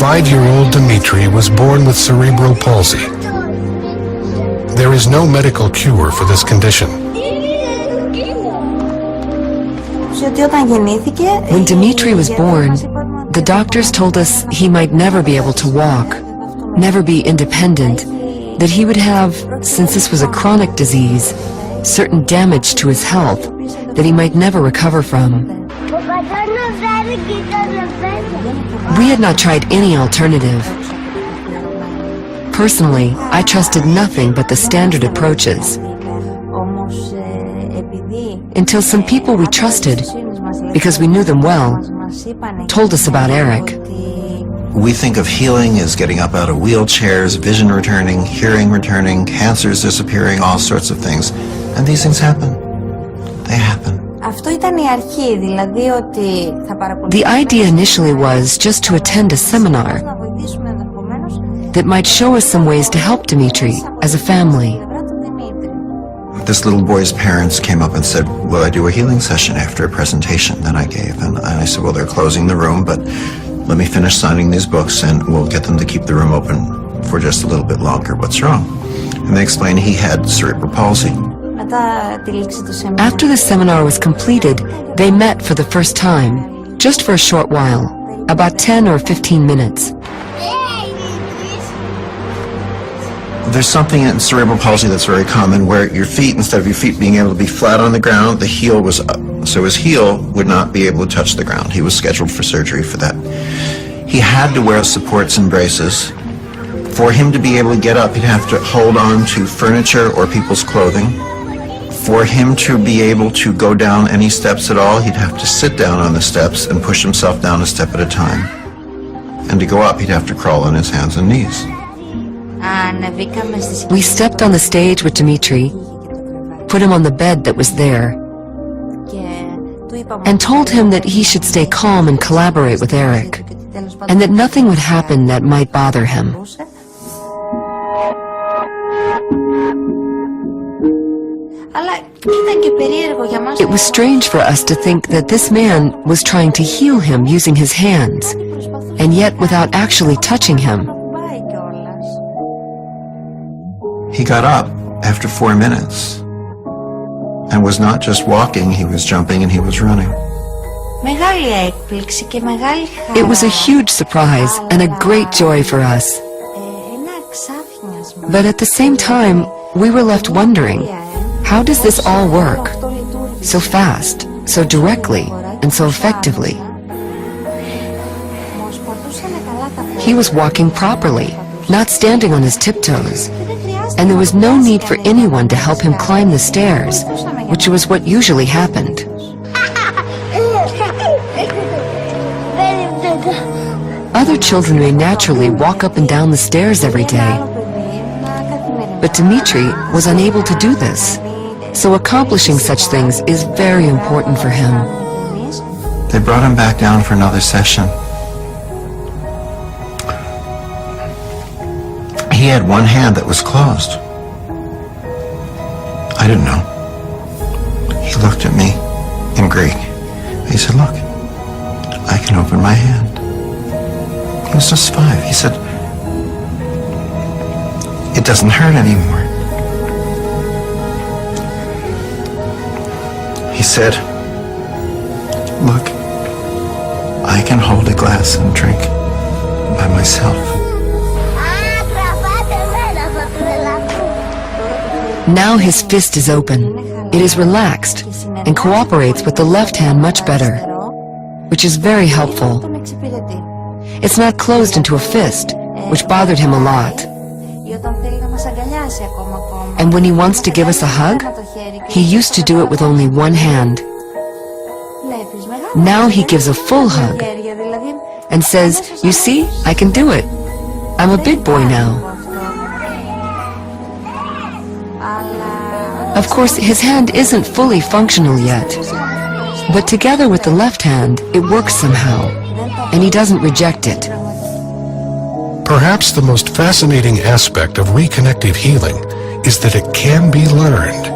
Five-year-old Dmitri was born with cerebral palsy. There is no medical cure for this condition. When Dmitri was born, the doctors told us he might never be able to walk, never be independent, that he would have, since this was a chronic disease, certain damage to his health that he might never recover from. We had not tried any alternative. Personally, I trusted nothing but the standard approaches. Until some people we trusted, because we knew them well, told us about Eric. We think of healing as getting up out of wheelchairs, vision returning, hearing returning, cancers disappearing, all sorts of things. And these things happen. They happen. The idea initially was just to attend a seminar that might show us some ways to help Dmitri as a family. This little boy's parents came up and said, will I do a healing session after a presentation that I gave? And I said, well, they're closing the room, but let me finish signing these books and we'll get them to keep the room open for just a little bit longer. What's wrong? And they explained he had cerebral palsy. After the seminar was completed, they met for the first time, just for a short while, about 10 or 15 minutes. There's something in cerebral palsy that's very common where your feet, instead of your feet being able to be flat on the ground, the heel was up. So his heel would not be able to touch the ground. He was scheduled for surgery for that. He had to wear supports and braces. For him to be able to get up, he'd have to hold on to furniture or people's clothing. For him to be able to go down any steps at all, he'd have to sit down on the steps and push himself down a step at a time. And to go up, he'd have to crawl on his hands and knees. We stepped on the stage with Dmitri, put him on the bed that was there, and told him that he should stay calm and collaborate with Eric, and that nothing would happen that might bother him. It was strange for us to think that this man was trying to heal him using his hands, and yet without actually touching him. He got up after 4 minutes and was not just walking, he was jumping and he was running. It was a huge surprise and a great joy for us. But at the same time, we were left wondering, how does this all work? So fast, so directly, and so effectively. He was walking properly, not standing on his tiptoes, and there was no need for anyone to help him climb the stairs, which was what usually happened. Other children may naturally walk up and down the stairs every day, but Dmitri was unable to do this, so accomplishing such things is very important for him. They brought him back down for another session. He had one hand that was closed. I didn't know. He looked at me in Greek. He said, look, I can open my hand. He was just 5. He said, it doesn't hurt anymore. He said, look, I can hold a glass and drink by myself. Now his fist is open. It is relaxed and cooperates with the left hand much better. which is very helpful. It's not closed into a fist, which bothered him a lot. And when he wants to give us a hug, he used to do it with only one hand. Now he gives a full hug and says, "You see, I can do it. I'm a big boy now." Of course, his hand isn't fully functional yet, but together with the left hand, it works somehow, and he doesn't reject it. Perhaps the most fascinating aspect of reconnective healing is that it can be learned.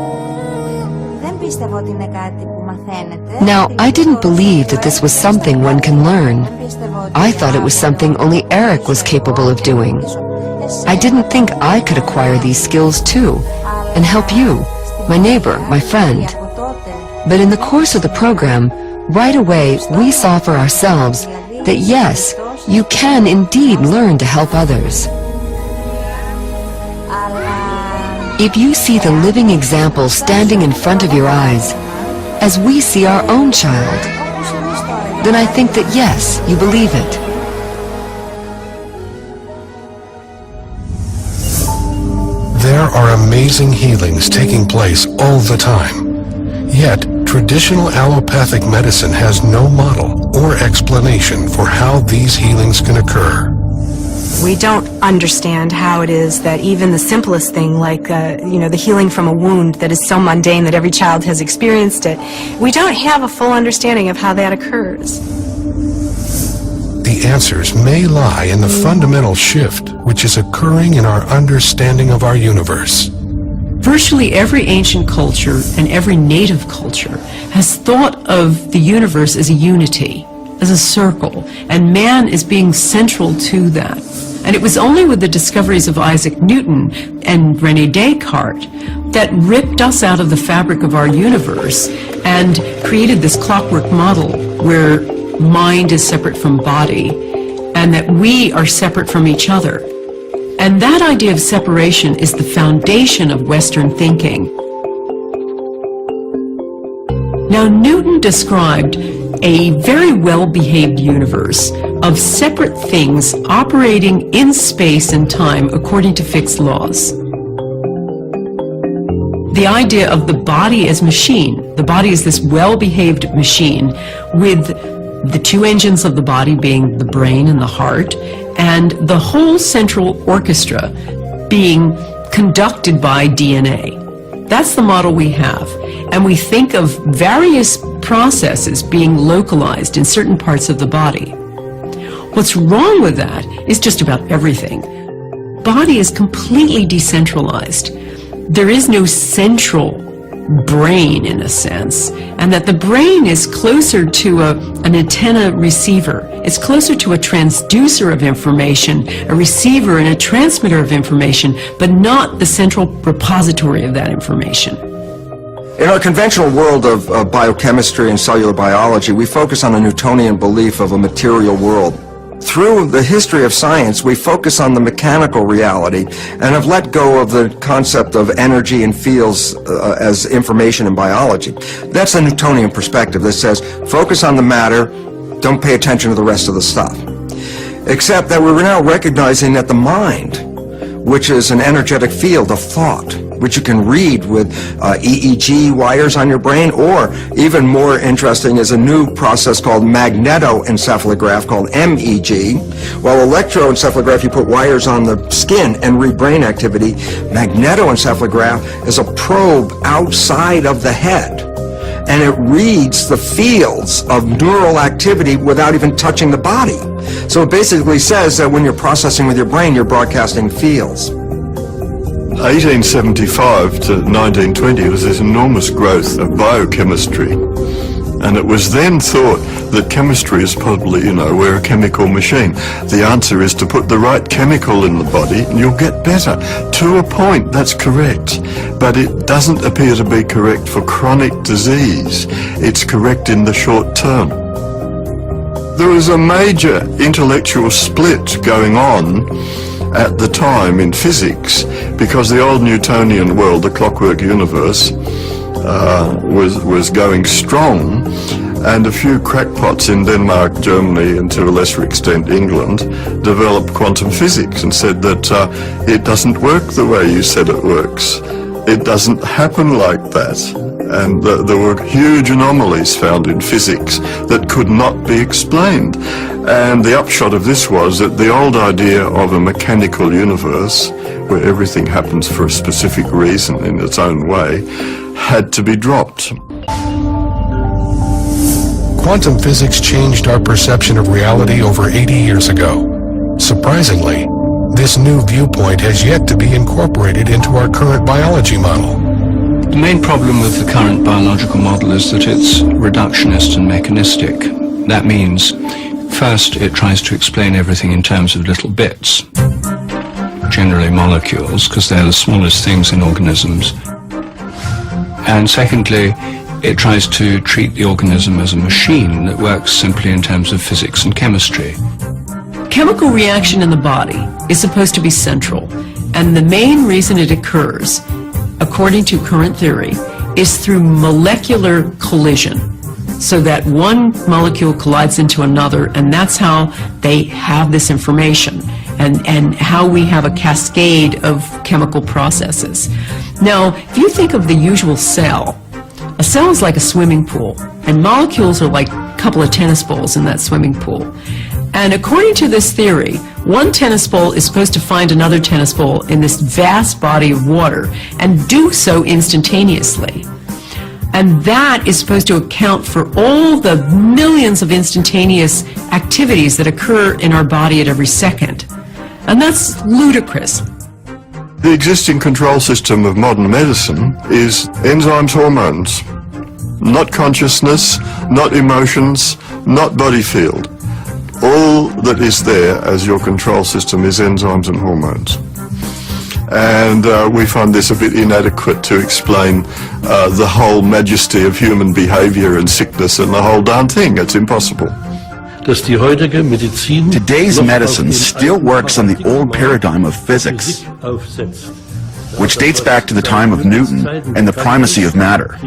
Now, I didn't believe that this was something one can learn. I thought it was something only Eric was capable of doing. I didn't think I could acquire these skills too, and help you, my neighbor, my friend. But in the course of the program, right away we saw for ourselves that yes, you can indeed learn to help others. If you see the living example standing in front of your eyes, as we see our own child, then I think that yes, you believe it. There are amazing healings taking place all the time. Yet, traditional allopathic medicine has no model or explanation for how these healings can occur. We don't understand how it is that even the simplest thing, like the healing from a wound that is so mundane that every child has experienced it, we don't have a full understanding of how that occurs. The answers may lie in the fundamental shift which is occurring in our understanding of our universe. Virtually every ancient culture and every native culture has thought of the universe as a unity, as a circle, and man is being central to that. And it was only with the discoveries of Isaac Newton and René Descartes that ripped us out of the fabric of our universe and created this clockwork model where mind is separate from body and that we are separate from each other. And that idea of separation is the foundation of Western thinking. Now, Newton described a very well-behaved universe of separate things operating in space and time according to fixed laws. The idea of the body as machine. The body is this well-behaved machine with the two engines of the body being the brain and the heart, and the whole central orchestra being conducted by DNA. That's the model we have. And we think of various processes being localized in certain parts of the body. What's wrong with that is just about everything. Body is completely decentralized. There is no central brain in a sense, and that the brain is closer to an antenna receiver. It's closer to a transducer of information, a receiver and a transmitter of information, but not the central repository of that information. In our conventional world of biochemistry and cellular biology, we focus on a Newtonian belief of a material world. Through the history of science, we focus on the mechanical reality and have let go of the concept of energy and fields as information in biology. That's the Newtonian perspective that says, focus on the matter, don't pay attention to the rest of the stuff. Except that we're now recognizing that the mind, which is an energetic field of thought, which you can read with EEG wires on your brain, or even more interesting is a new process called magnetoencephalograph called MEG. While electroencephalograph, you put wires on the skin and read brain activity, magnetoencephalograph is a probe outside of the head, and it reads the fields of neural activity without even touching the body. So it basically says that when you're processing with your brain, you're broadcasting fields. 1875 to 1920 was this enormous growth of biochemistry, and it was then thought that chemistry is probably, we're a chemical machine. The answer is to put the right chemical in the body and you'll get better. To a point, that's correct, but it doesn't appear to be correct for chronic disease. It's correct in the short term. There was a major intellectual split going on at the time in physics, because the old Newtonian world, the clockwork universe, was going strong, And a few crackpots in Denmark, Germany, and to a lesser extent England, developed quantum physics and said that it doesn't work the way you said it works. It doesn't happen like that. And there were huge anomalies found in physics that could not be explained. And the upshot of this was that the old idea of a mechanical universe, where everything happens for a specific reason in its own way, had to be dropped. Quantum physics changed our perception of reality over 80 years ago. Surprisingly, this new viewpoint has yet to be incorporated into our current biology model. The main problem with the current biological model is that it's reductionist and mechanistic. That means, first, it tries to explain everything in terms of little bits, generally molecules, because they're the smallest things in organisms. And secondly, it tries to treat the organism as a machine that works simply in terms of physics and chemistry. Chemical reaction in the body is supposed to be central, and the main reason it occurs, according to current theory, is through molecular collision, so that one molecule collides into another, and that's how they have this information, and how we have a cascade of chemical processes. Now, if you think of the usual cell, a cell is like a swimming pool, and molecules are like a couple of tennis balls in that swimming pool. And according to this theory, one tennis ball is supposed to find another tennis ball in this vast body of water and do so instantaneously. And that is supposed to account for all the millions of instantaneous activities that occur in our body at every second. And that's ludicrous. The existing control system of modern medicine is enzymes, hormones, not consciousness, not emotions, not body field. All that is there as your control system is enzymes and hormones. And we find this a bit inadequate to explain the whole majesty of human behavior and sickness and the whole darn thing. It's impossible. Today's medicine still works on the old paradigm of physics, which dates back to the time of Newton and the primacy of matter.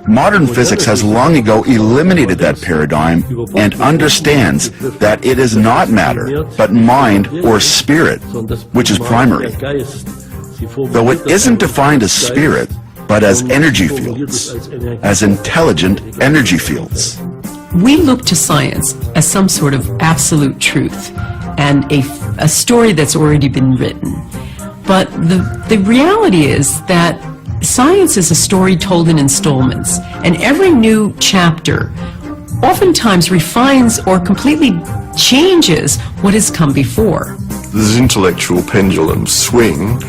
Modern physics has long ago eliminated that paradigm and understands that it is not matter, but mind or spirit, which is primary. Though it isn't defined as spirit, but as energy fields, as intelligent energy fields. We look to science as some sort of absolute truth and a story that's already been written. But the reality is that science is a story told in installments, and every new chapter oftentimes refines or completely changes what has come before. This intellectual pendulum swing,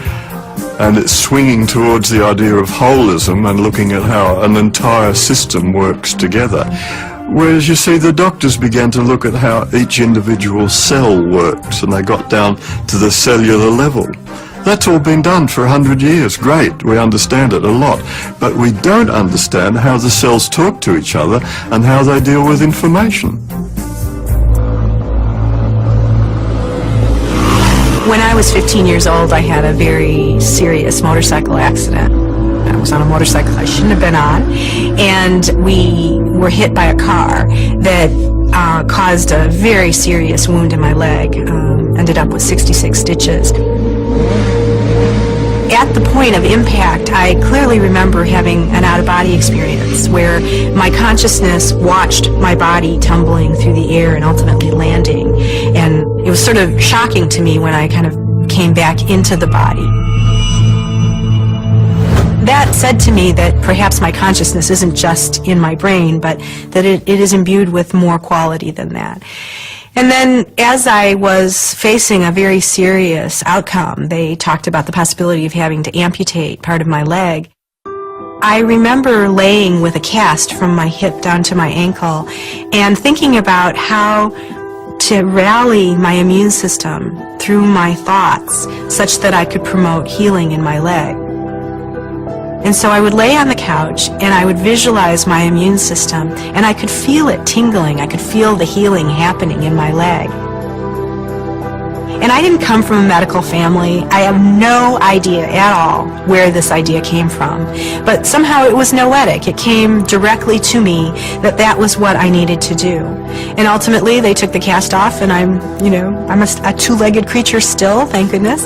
and it's swinging towards the idea of holism and looking at how an entire system works together. Whereas, you see, the doctors began to look at how each individual cell works, and they got down to the cellular level. That's all been done for 100 years. Great, we understand it a lot. But we don't understand how the cells talk to each other and how they deal with information. When I was 15 years old, I had a very serious motorcycle accident. I was on a motorcycle I shouldn't have been on, and we were hit by a car that caused a very serious wound in my leg. Ended up with 66 stitches. At the point of impact, I clearly remember having an out-of-body experience where my consciousness watched my body tumbling through the air and ultimately landing. And it was sort of shocking to me when I kind of came back into the body. That said to me that perhaps my consciousness isn't just in my brain, but that it is imbued with more quality than that. And then as I was facing a very serious outcome, they talked about the possibility of having to amputate part of my leg. I remember laying with a cast from my hip down to my ankle and thinking about how to rally my immune system through my thoughts such that I could promote healing in my leg. And so I would lay on the couch and I would visualize my immune system, and I could feel it tingling. I could feel the healing happening in my leg. And I didn't come from a medical family. I have no idea at all where this idea came from. But somehow it was noetic. It came directly to me that that was what I needed to do. And ultimately, they took the cast off, and I'm a two-legged creature still, thank goodness.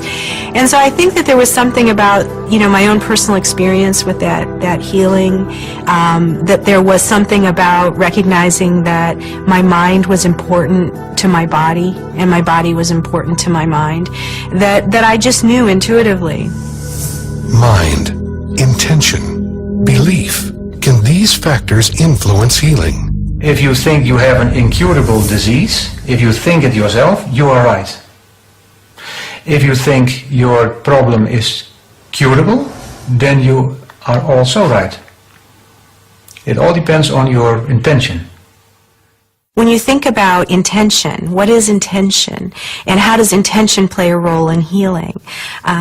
And so I think that there was something about, my own personal experience with that healing, that there was something about recognizing that my mind was important to my body, and my body was important to my mind, that I just knew intuitively. Mind, intention, belief. Can these factors influence healing? If you think you have an incurable disease, if you think it yourself, you are right. If you think your problem is curable, then you are also right. It all depends on your intention. When you think about intention, what is intention? And how does intention play a role in healing?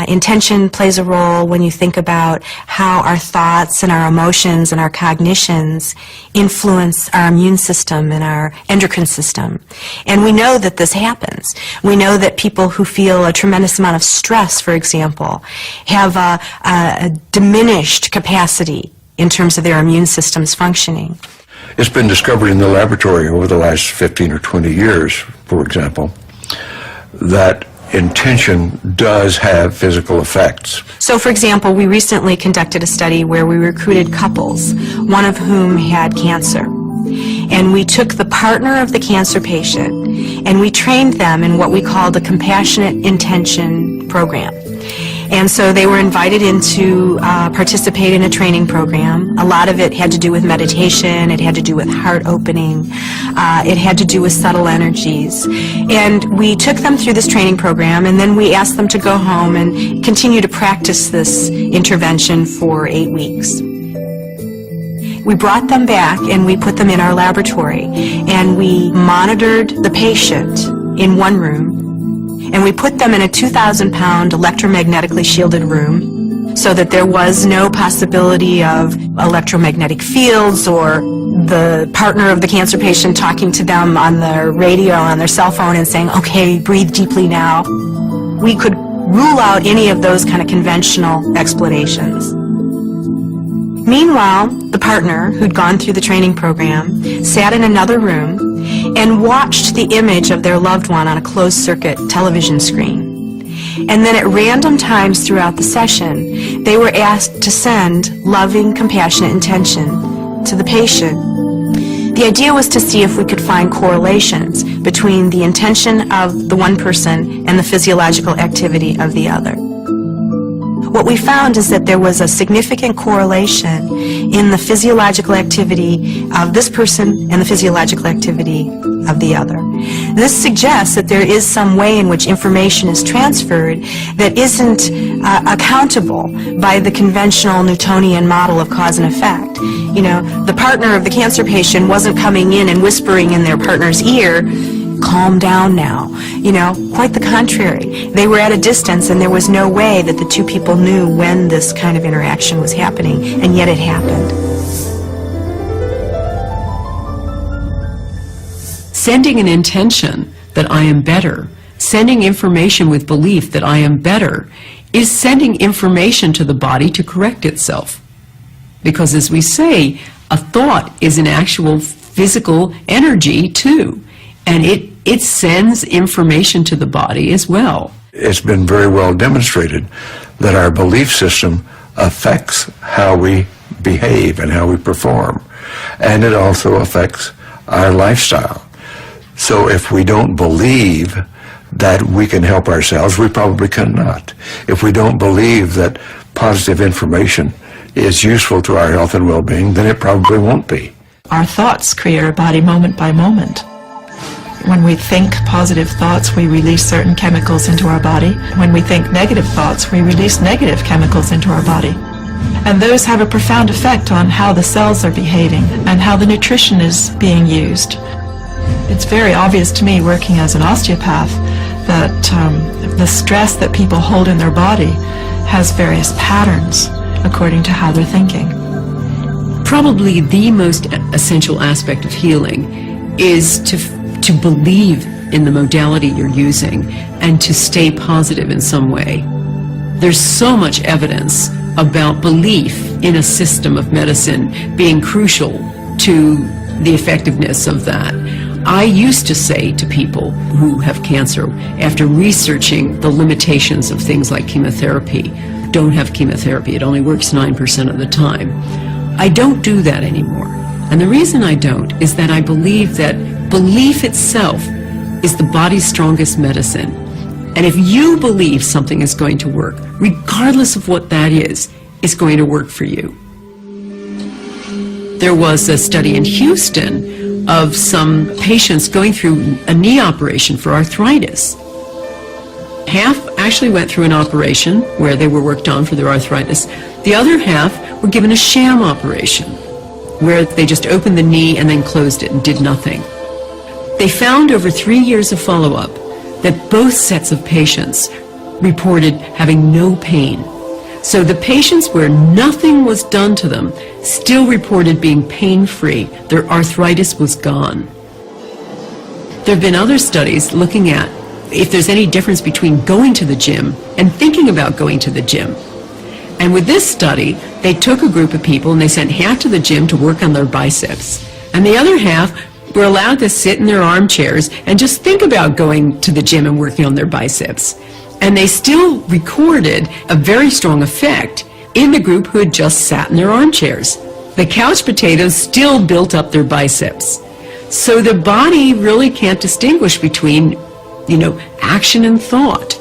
Intention plays a role when you think about how our thoughts and our emotions and our cognitions influence our immune system and our endocrine system. And we know that this happens. We know that people who feel a tremendous amount of stress, for example, have a diminished capacity in terms of their immune system's functioning. It's been discovered in the laboratory over the last 15 or 20 years, for example, that intention does have physical effects. So, for example, we recently conducted a study where we recruited couples, one of whom had cancer. And we took the partner of the cancer patient and we trained them in what we called a compassionate intention program. And so they were invited in to participate in a training program. A lot of it had to do with meditation. It had to do with heart opening. It had to do with subtle energies. And we took them through this training program, and then we asked them to go home and continue to practice this intervention for 8 weeks. We brought them back and we put them in our laboratory, and we monitored the patient in one room. And we put them in a 2,000-pound electromagnetically shielded room so that there was no possibility of electromagnetic fields or the partner of the cancer patient talking to them on their radio, on their cell phone and saying, okay, breathe deeply now. We could rule out any of those kind of conventional explanations. Meanwhile, the partner who'd gone through the training program sat in another room and watched the image of their loved one on a closed-circuit television screen. And then at random times throughout the session, they were asked to send loving, compassionate intention to the patient. The idea was to see if we could find correlations between the intention of the one person and the physiological activity of the other. What we found is that there was a significant correlation in the physiological activity of this person and the physiological activity of the other. This suggests that there is some way in which information is transferred that isn't accountable by the conventional Newtonian model of cause and effect. The partner of the cancer patient wasn't coming in and whispering in their partner's ear, calm down now. Quite the contrary. They were at a distance, and there was no way that the two people knew when this kind of interaction was happening, and yet it happened. Sending an intention that I am better, sending information with belief that I am better, is sending information to the body to correct itself. Because as we say, a thought is an actual physical energy too, and it sends information to the body as well. It's been very well demonstrated that our belief system affects how we behave and how we perform, and it also affects our lifestyle. So if we don't believe that we can help ourselves, we probably cannot. If we don't believe that positive information is useful to our health and well-being, then it probably won't be. Our thoughts create our body moment by moment. When we think positive thoughts, we release certain chemicals into our body. When we think negative thoughts, we release negative chemicals into our body. And those have a profound effect on how the cells are behaving and how the nutrition is being used. It's very obvious to me, working as an osteopath, that the stress that people hold in their body has various patterns according to how they're thinking. Probably the most essential aspect of healing is to believe in the modality you're using and to stay positive in some way. There's so much evidence about belief in a system of medicine being crucial to the effectiveness of that. I used to say to people who have cancer, after researching the limitations of things like chemotherapy, don't have chemotherapy, it only works 9% of the time. I don't do that anymore. And the reason I don't is that I believe that belief itself is the body's strongest medicine. And if you believe something is going to work, regardless of what that is, it's going to work for you. There was a study in Houston of some patients going through a knee operation for arthritis. Half actually went through an operation where they were worked on for their arthritis. The other half were given a sham operation where they just opened the knee and then closed it and did nothing. They found over 3 years of follow-up that both sets of patients reported having no pain. So the patients where nothing was done to them still reported being pain-free. Their arthritis was gone. There have been other studies looking at if there's any difference between going to the gym and thinking about going to the gym. And with this study, they took a group of people and they sent half to the gym to work on their biceps. And the other half were allowed to sit in their armchairs and just think about going to the gym and working on their biceps. And they still recorded a very strong effect in the group who had just sat in their armchairs. The couch potatoes still built up their biceps. So the body really can't distinguish between, action and thought.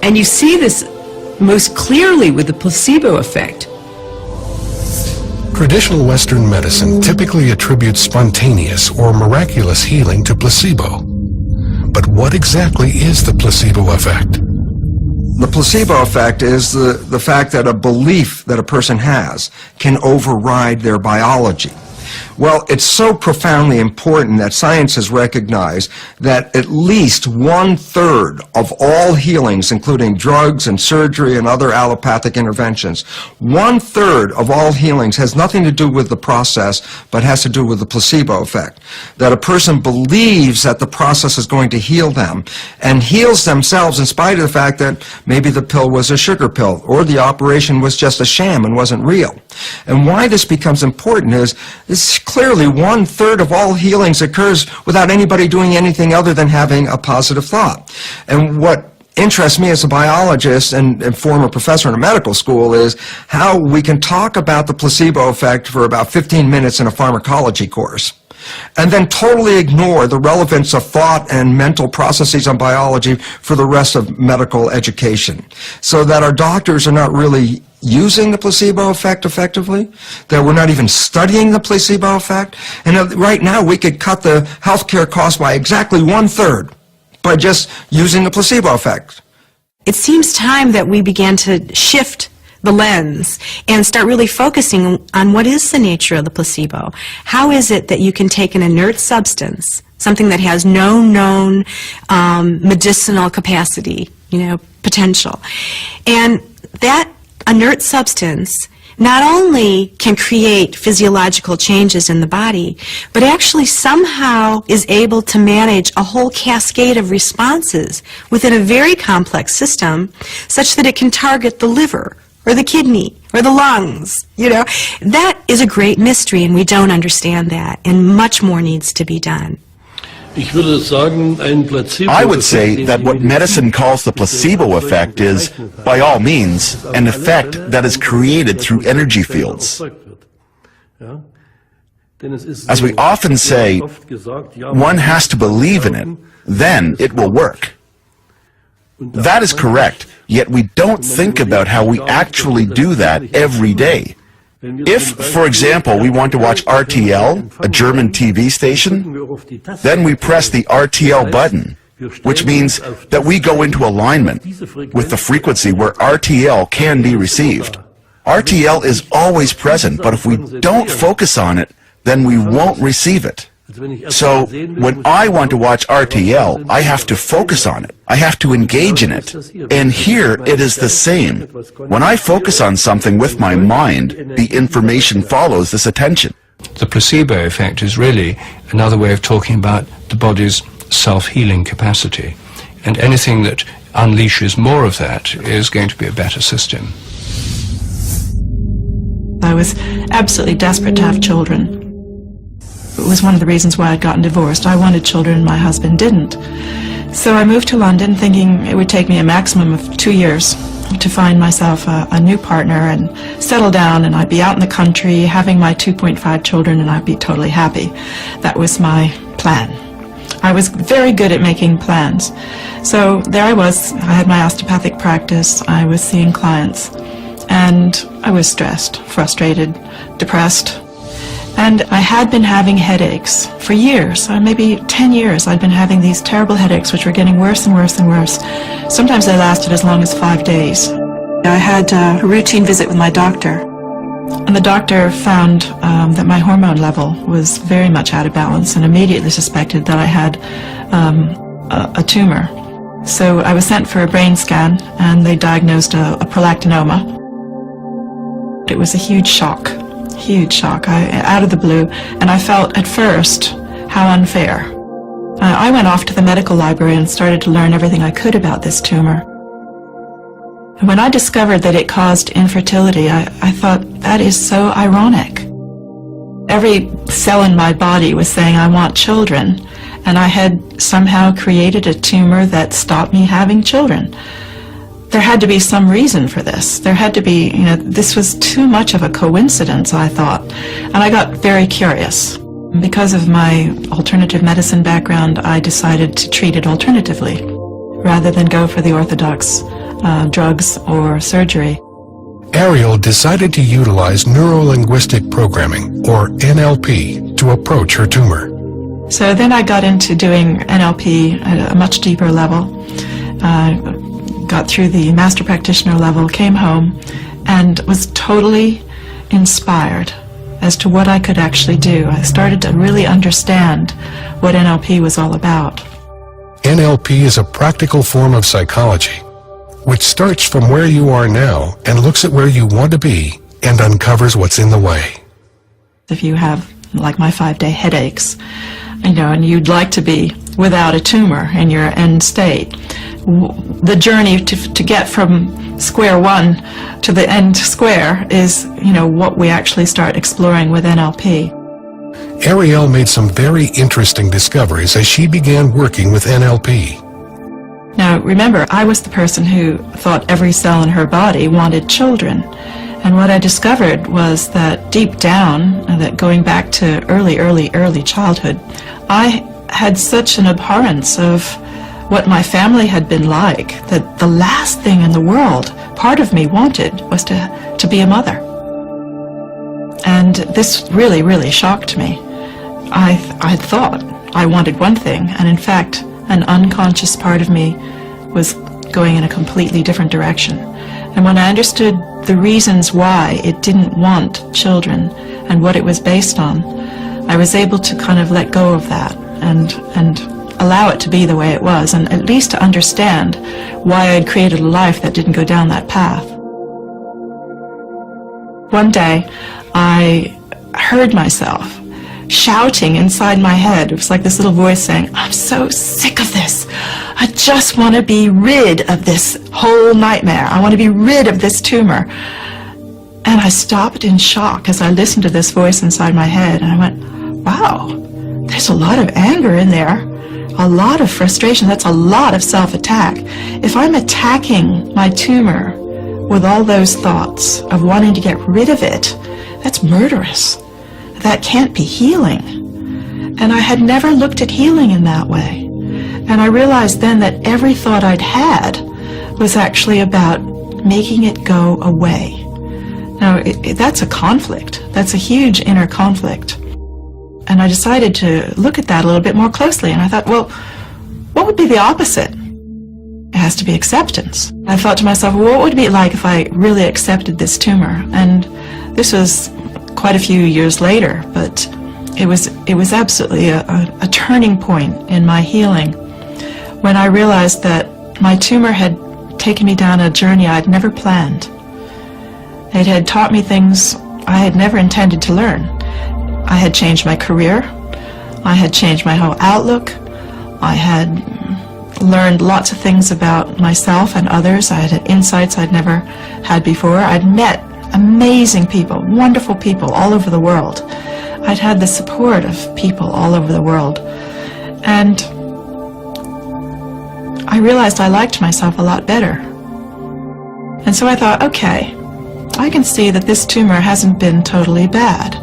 And you see this most clearly with the placebo effect. Traditional Western medicine typically attributes spontaneous or miraculous healing to placebo. But what exactly is the placebo effect? The placebo effect is the fact that a belief that a person has can override their biology. Well, it's so profoundly important that science has recognized that at least 1/3 of all healings, including drugs and surgery and other allopathic interventions, 1/3 of all healings has nothing to do with the process, but has to do with the placebo effect. That a person believes that the process is going to heal them and heals themselves in spite of the fact that maybe the pill was a sugar pill or the operation was just a sham and wasn't real. And why this becomes important is clearly 1/3 of all healings occurs without anybody doing anything other than having a positive thought. And what interests me as a biologist and former professor in a medical school is how we can talk about the placebo effect for about 15 minutes in a pharmacology course and then totally ignore the relevance of thought and mental processes on biology for the rest of medical education, so that our doctors are not really using the placebo effect effectively, that we're not even studying the placebo effect, and right now we could cut the healthcare costs by exactly 1/3 by just using the placebo effect. It seems time that we began to shift the lens and start really focusing on what is the nature of the placebo. How is it that you can take an inert substance, something that has no known medicinal capacity, potential, and that inert substance not only can create physiological changes in the body, but actually somehow is able to manage a whole cascade of responses within a very complex system, such that it can target the liver or the kidney or the lungs. That is a great mystery, and we don't understand that, and much more needs to be done. I would say that what medicine calls the placebo effect is, by all means, an effect that is created through energy fields. As we often say, one has to believe in it, then it will work. That is correct, yet we don't think about how we actually do that every day. If, for example, we want to watch RTL, a German TV station, then we press the RTL button, which means that we go into alignment with the frequency where RTL can be received. RTL is always present, but if we don't focus on it, then we won't receive it. So, when I want to watch RTL, I have to focus on it. I have to engage in it. And here it is the same. When I focus on something with my mind, the information follows this attention. The placebo effect is really another way of talking about the body's self-healing capacity. And anything that unleashes more of that is going to be a better system. I was absolutely desperate to have children. It was one of the reasons why I'd gotten divorced. I wanted children, my husband didn't. So I moved to London thinking it would take me a maximum of 2 years to find myself a new partner and settle down, and I'd be out in the country having my 2.5 children and I'd be totally happy. That was my plan. I was very good at making plans. So there I was. I had my osteopathic practice. I was seeing clients. And I was stressed, frustrated, depressed. And I had been having headaches for years, maybe 10 years. I'd been having these terrible headaches, which were getting worse and worse and worse. Sometimes they lasted as long as 5 days. I had a routine visit with my doctor. And the doctor found that my hormone level was very much out of balance and immediately suspected that I had a tumor. So I was sent for a brain scan and they diagnosed a prolactinoma. It was a huge shock, out of the blue, and I felt at first how unfair. I went off to the medical library and started to learn everything I could about this tumor. And when I discovered that it caused infertility, I thought, that is so ironic. Every cell in my body was saying, I want children, and I had somehow created a tumor that stopped me having children. There had to be some reason for this. There had to be, this was too much of a coincidence, I thought. And I got very curious. Because of my alternative medicine background, I decided to treat it alternatively, rather than go for the orthodox drugs or surgery. Ariel decided to utilize neuro-linguistic programming, or NLP, to approach her tumor. So then I got into doing NLP at a much deeper level. Got through the master practitioner level, came home, and was totally inspired as to what I could actually do. I started to really understand what NLP was all about. NLP is a practical form of psychology, which starts from where you are now and looks at where you want to be and uncovers what's in the way. If you have, like my 5-day headaches, and you'd like to be without a tumor in your end state, the journey to get from square one to the end square is, what we actually start exploring with NLP. Ariel made some very interesting discoveries as she began working with NLP. Now, remember, I was the person who thought every cell in her body wanted children. And what I discovered was that deep down, that going back to early childhood, I had such an abhorrence of what my family had been like, that the last thing in the world part of me wanted was to be a mother. And this really, really shocked me. I thought I wanted one thing, and in fact, an unconscious part of me was going in a completely different direction. And when I understood the reasons why it didn't want children and what it was based on, I was able to kind of let go of that and allow it to be the way it was, and at least to understand why I had created a life that didn't go down that path. One day, I heard myself shouting inside my head. It was like this little voice saying, I'm so sick of this. I just want to be rid of this whole nightmare. I want to be rid of this tumor. And I stopped in shock as I listened to this voice inside my head, and I went, wow, there's a lot of anger in there, a lot of frustration. That's a lot of self-attack. If I'm attacking my tumor with all those thoughts of wanting to get rid of it, that's murderous. That can't be healing. And I had never looked at healing in that way. And I realized then that every thought I'd had was actually about making it go away. Now, that's a conflict. That's a huge inner conflict. And I decided to look at that a little bit more closely. And I thought, well, what would be the opposite? It has to be acceptance. I thought to myself, well, what would it be like if I really accepted this tumor? And this was quite a few years later, but it was absolutely a turning point in my healing when I realized that my tumor had taken me down a journey I'd never planned. It had taught me things I had never intended to learn. I had changed my career. I had changed my whole outlook. I had learned lots of things about myself and others. I had insights I'd never had before. I'd met amazing people, wonderful people all over the world. I'd had the support of people all over the world. And I realized I liked myself a lot better. And so I thought, okay, I can see that this tumor hasn't been totally bad.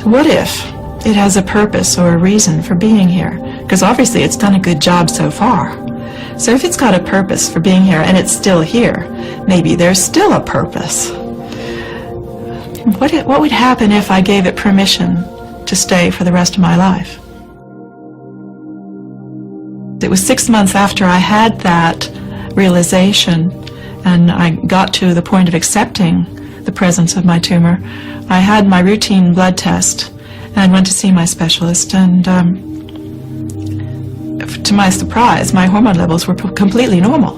What if it has a purpose or a reason for being here? Because obviously it's done a good job so far. So if it's got a purpose for being here and it's still here, maybe there's still a purpose. What would happen if I gave it permission to stay for the rest of my life? It was 6 months after I had that realization and I got to the point of accepting the presence of my tumor. I had my routine blood test and went to see my specialist, and to my surprise, my hormone levels were completely normal.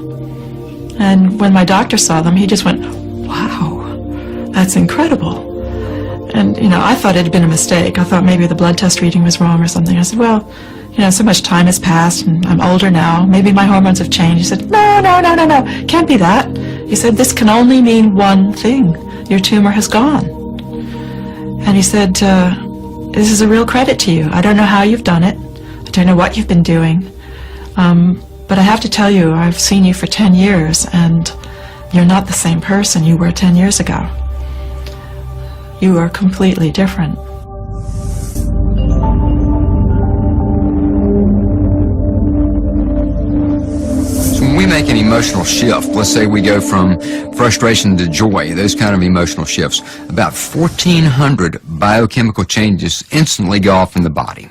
And when my doctor saw them, he just went, "Wow, that's incredible." And, you know, I thought it had been a mistake. I thought maybe the blood test reading was wrong or something. I said, well, you know, so much time has passed and I'm older now. Maybe my hormones have changed. He said, no, can't be that. He said, this can only mean one thing. Your tumor has gone. And he said, this is a real credit to you. I don't know how you've done it. I don't know what you've been doing. But I have to tell you, I've seen you for 10 years and you're not the same person you were 10 years ago. You are completely different. So when we make an emotional shift, let's say we go from frustration to joy, those kind of emotional shifts, about 1,400 biochemical changes instantly go off in the body.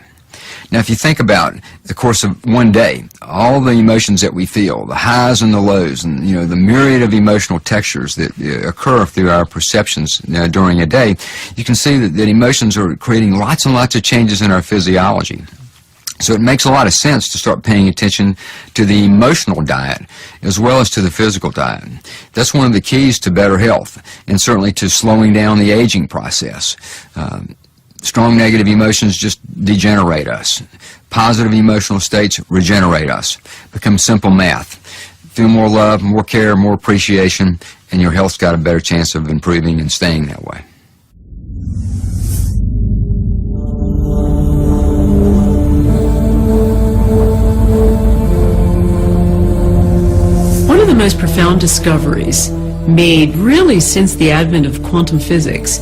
Now, if you think about the course of one day, all the emotions that we feel, the highs and the lows, and you know the myriad of emotional textures that occur through our perceptions during a day, you can see that emotions are creating lots and lots of changes in our physiology. So it makes a lot of sense to start paying attention to the emotional diet as well as to the physical diet. That's one of the keys to better health and certainly to slowing down the aging process. Strong negative emotions just degenerate us. Positive emotional states regenerate us. Become simple math. Feel more love, more care, more appreciation, and your health's got a better chance of improving and staying that way. One of the most profound discoveries made really since the advent of quantum physics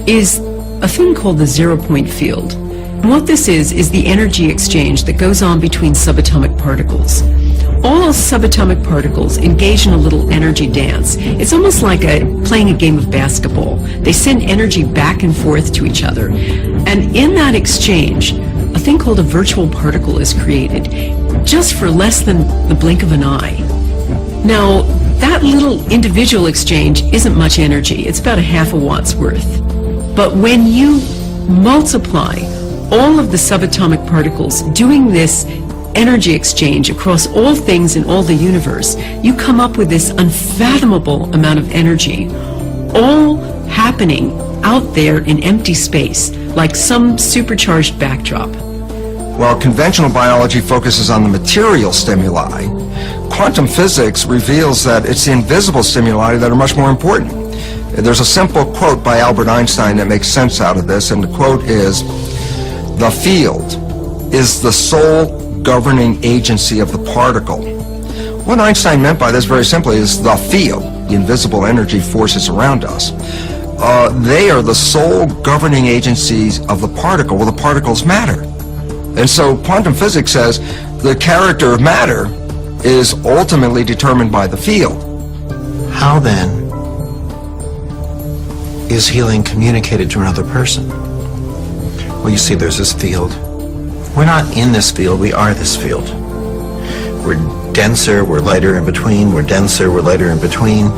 is a thing called the zero-point field. And what this is the energy exchange that goes on between subatomic particles. All subatomic particles engage in a little energy dance. It's almost like playing a game of basketball. They send energy back and forth to each other. And in that exchange, a thing called a virtual particle is created, just for less than the blink of an eye. Now, that little individual exchange isn't much energy. It's about a half a watt's worth. But when you multiply all of the subatomic particles doing this energy exchange across all things in all the universe, you come up with this unfathomable amount of energy, all happening out there in empty space, like some supercharged backdrop. While conventional biology focuses on the material stimuli, quantum physics reveals that it's the invisible stimuli that are much more important. There's a simple quote by Albert Einstein that makes sense out of this, and the quote is, "The field is the sole governing agency of the particle." What Einstein meant by this very simply is the field, the invisible energy forces around us. They are the sole governing agencies of the particle. Well, the particles matter. And so quantum physics says the character of matter is ultimately determined by the field. How then is healing communicated to another person? Well, you see, there's this field. We're not in this field, we are this field. We're denser, we're lighter in between, we're denser, we're lighter in between,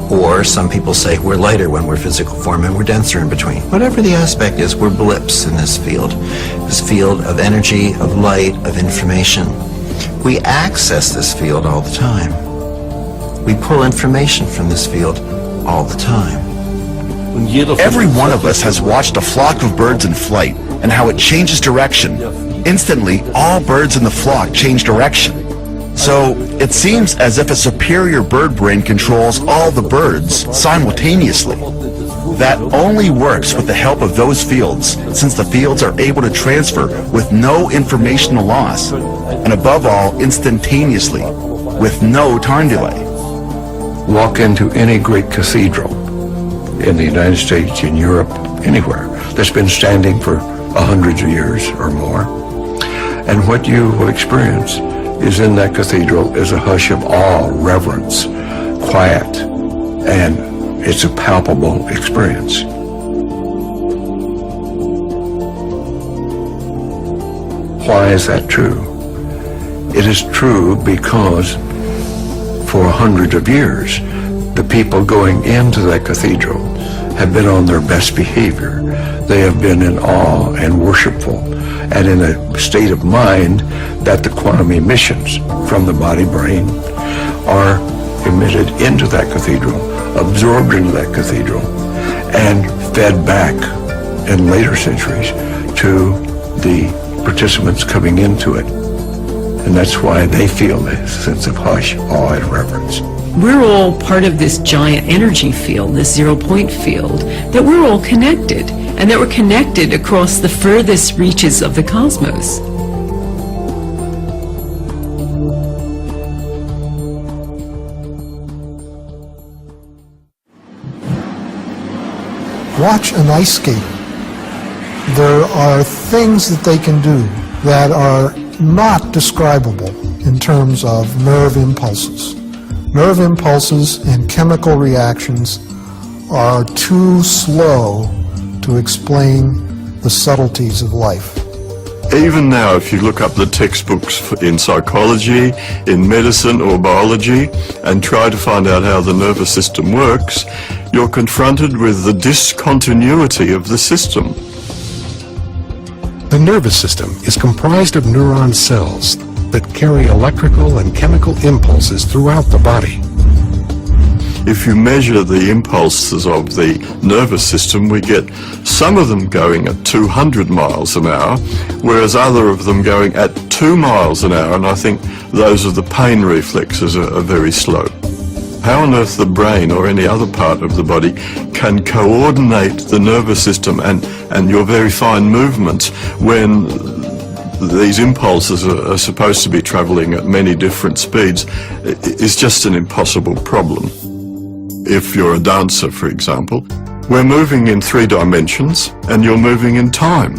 or some people say we're lighter when we're physical form and we're denser in between. Whatever the aspect is, we're blips in this field of energy, of light, of information. We access this field all the time. We pull information from this field all the time. Every one of us has watched a flock of birds in flight and how it changes direction Instantly, all birds in the flock change direction. So, it seems as if a superior bird brain controls all the birds simultaneously. That only works with the help of those fields, since the fields are able to transfer with no informational loss, and above all, instantaneously, with no time delay. Walk into any great cathedral in the United States, in Europe, anywhere, that's been standing for hundreds of years or more, and what you will experience is in that cathedral is a hush of awe, reverence, quiet, and it's a palpable experience. Why is that true? It is true because for hundreds of years, the people going into that cathedral have been on their best behavior. They have been in awe and worshipful and in a state of mind that the quantum emissions from the body-brain are emitted into that cathedral, absorbed into that cathedral, and fed back in later centuries to the participants coming into it. And that's why they feel this sense of hush, awe, and reverence. We're all part of this giant energy field, this zero-point field, that we're all connected, and that we're connected across the furthest reaches of the cosmos. Watch an ice skater. There are things that they can do that are not describable in terms of nerve impulses. Nerve impulses and chemical reactions are too slow to explain the subtleties of life. Even now, if you look up the textbooks in psychology, in medicine or biology, and try to find out how the nervous system works, you're confronted with the discontinuity of the system. The nervous system is comprised of neuron cells that carry electrical and chemical impulses throughout the body. If you measure the impulses of the nervous system, we get some of them going at 200 miles an hour, whereas other of them going at 2 miles an hour, and I think those of the pain reflexes are very slow. How on earth the brain or any other part of the body can coordinate the nervous system and your very fine movements when these impulses are supposed to be traveling at many different speeds is just an impossible problem. If you're a dancer, for example, we're moving in 3 dimensions and you're moving in time.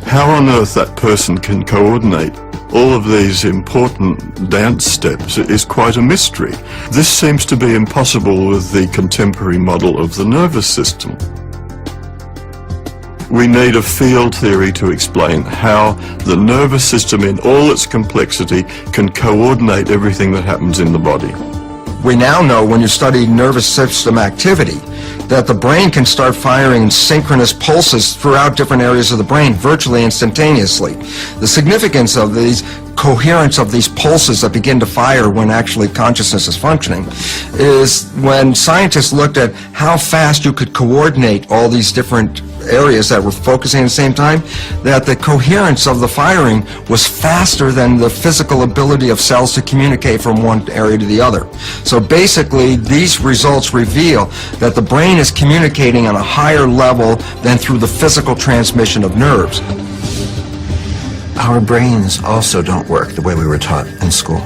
How on earth that person can coordinate all of these important dance steps is quite a mystery. This seems to be impossible with the contemporary model of the nervous system. We need a field theory to explain how the nervous system in all its complexity can coordinate everything that happens in the body. We now know, when you study nervous system activity, that the brain can start firing synchronous pulses throughout different areas of the brain virtually instantaneously. The significance of these coherence of these pulses that begin to fire when actually consciousness is functioning is when scientists looked at how fast you could coordinate all these different areas that were focusing at the same time, that the coherence of the firing was faster than the physical ability of cells to communicate from one area to the other. So basically, these results reveal that the brain is communicating on a higher level than through the physical transmission of nerves. Our brains also don't work the way we were taught in school.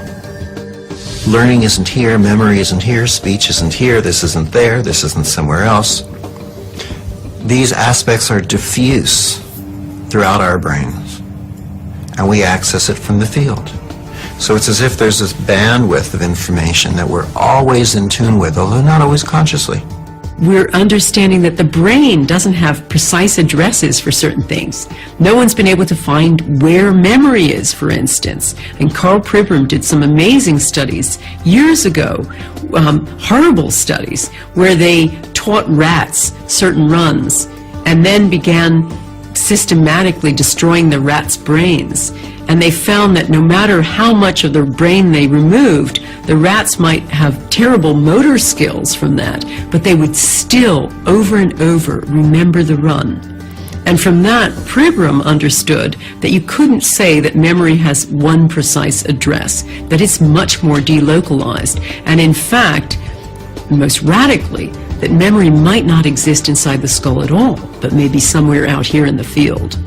Learning isn't here, memory isn't here, speech isn't here, this isn't there, this isn't somewhere else. These aspects are diffuse throughout our brains, and we access it from the field. So it's as if there's this bandwidth of information that we're always in tune with, although not always consciously. We're understanding that the brain doesn't have precise addresses for certain things. No one's been able to find where memory is, for instance. And Carl Pribram did some amazing studies years ago, horrible studies, where they taught rats certain runs and then began systematically destroying the rats' brains. And they found that no matter how much of their brain they removed, the rats might have terrible motor skills from that, but they would still, over and over, remember the run. And from that, Pribram understood that you couldn't say that memory has one precise address, that it's much more delocalized. And in fact, most radically, that memory might not exist inside the skull at all, but maybe somewhere out here in the field.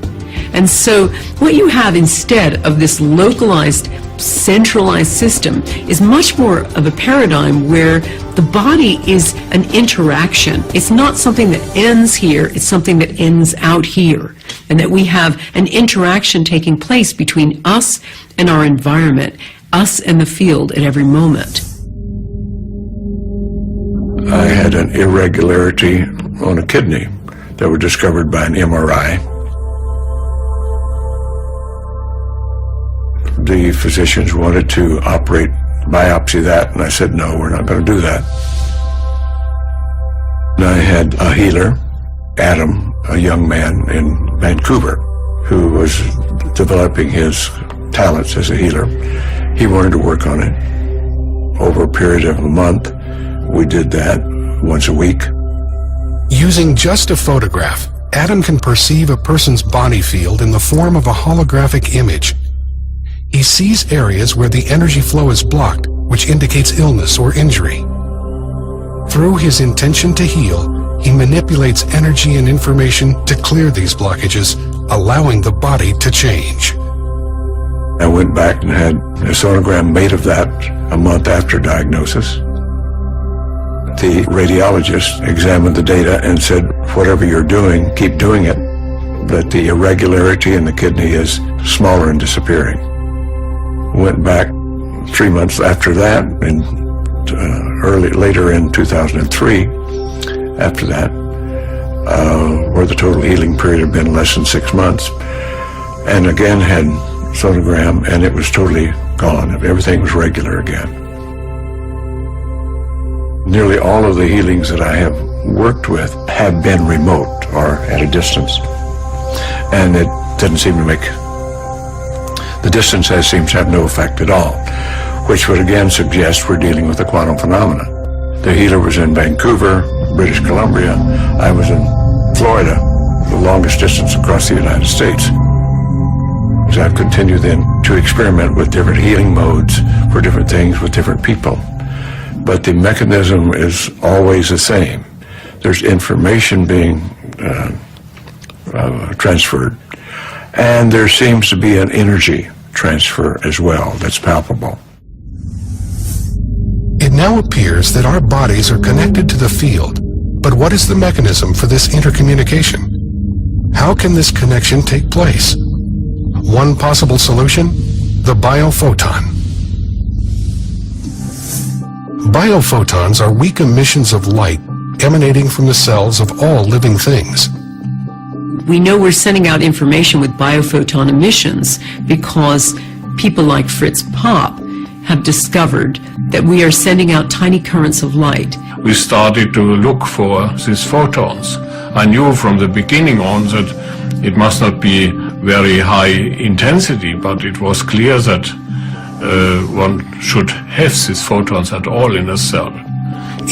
And so what you have instead of this localized, centralized system is much more of a paradigm where the body is an interaction. It's not something that ends here, it's something that ends out here. And that we have an interaction taking place between us and our environment, us and the field at every moment. I had an irregularity on a kidney that was discovered by an MRI. The physicians wanted to biopsy that, and I said, no, we're not going to do that. And I had a healer, Adam, a young man in Vancouver, who was developing his talents as a healer. He wanted to work on it. Over a period of a month, we did that once a week. Using just a photograph, Adam can perceive a person's body field in the form of a holographic image. He sees areas where the energy flow is blocked, which indicates illness or injury. Through his intention to heal, he manipulates energy and information to clear these blockages, allowing the body to change. I went back and had a sonogram made of that a month after diagnosis. The radiologist examined the data and said, whatever you're doing, keep doing it, but the irregularity in the kidney is smaller and disappearing. Went back 3 months after that, and later in 2003, after that, where the total healing period had been less than 6 months, and again had sonogram, and it was totally gone. Everything was regular again. Nearly all of the healings that I have worked with have been remote or at a distance, and it doesn't seem to make the distance seems to have no effect at all, which would again suggest we're dealing with a quantum phenomena. The healer was in Vancouver, British Columbia. I was in Florida, the longest distance across the United States. So I've continued then to experiment with different healing modes for different things with different people. But the mechanism is always the same. There's information being transferred, and there seems to be an energy transfer as well that's palpable. It now appears that our bodies are connected to the field, but what is the mechanism for this intercommunication? How can this connection take place? One possible solution? The biophoton. Biophotons are weak emissions of light emanating from the cells of all living things. We know we're sending out information with biophoton emissions because people like Fritz Popp have discovered that we are sending out tiny currents of light. We started to look for these photons. I knew from the beginning on that it must not be very high intensity, but it was clear that one should have these photons at all in a cell.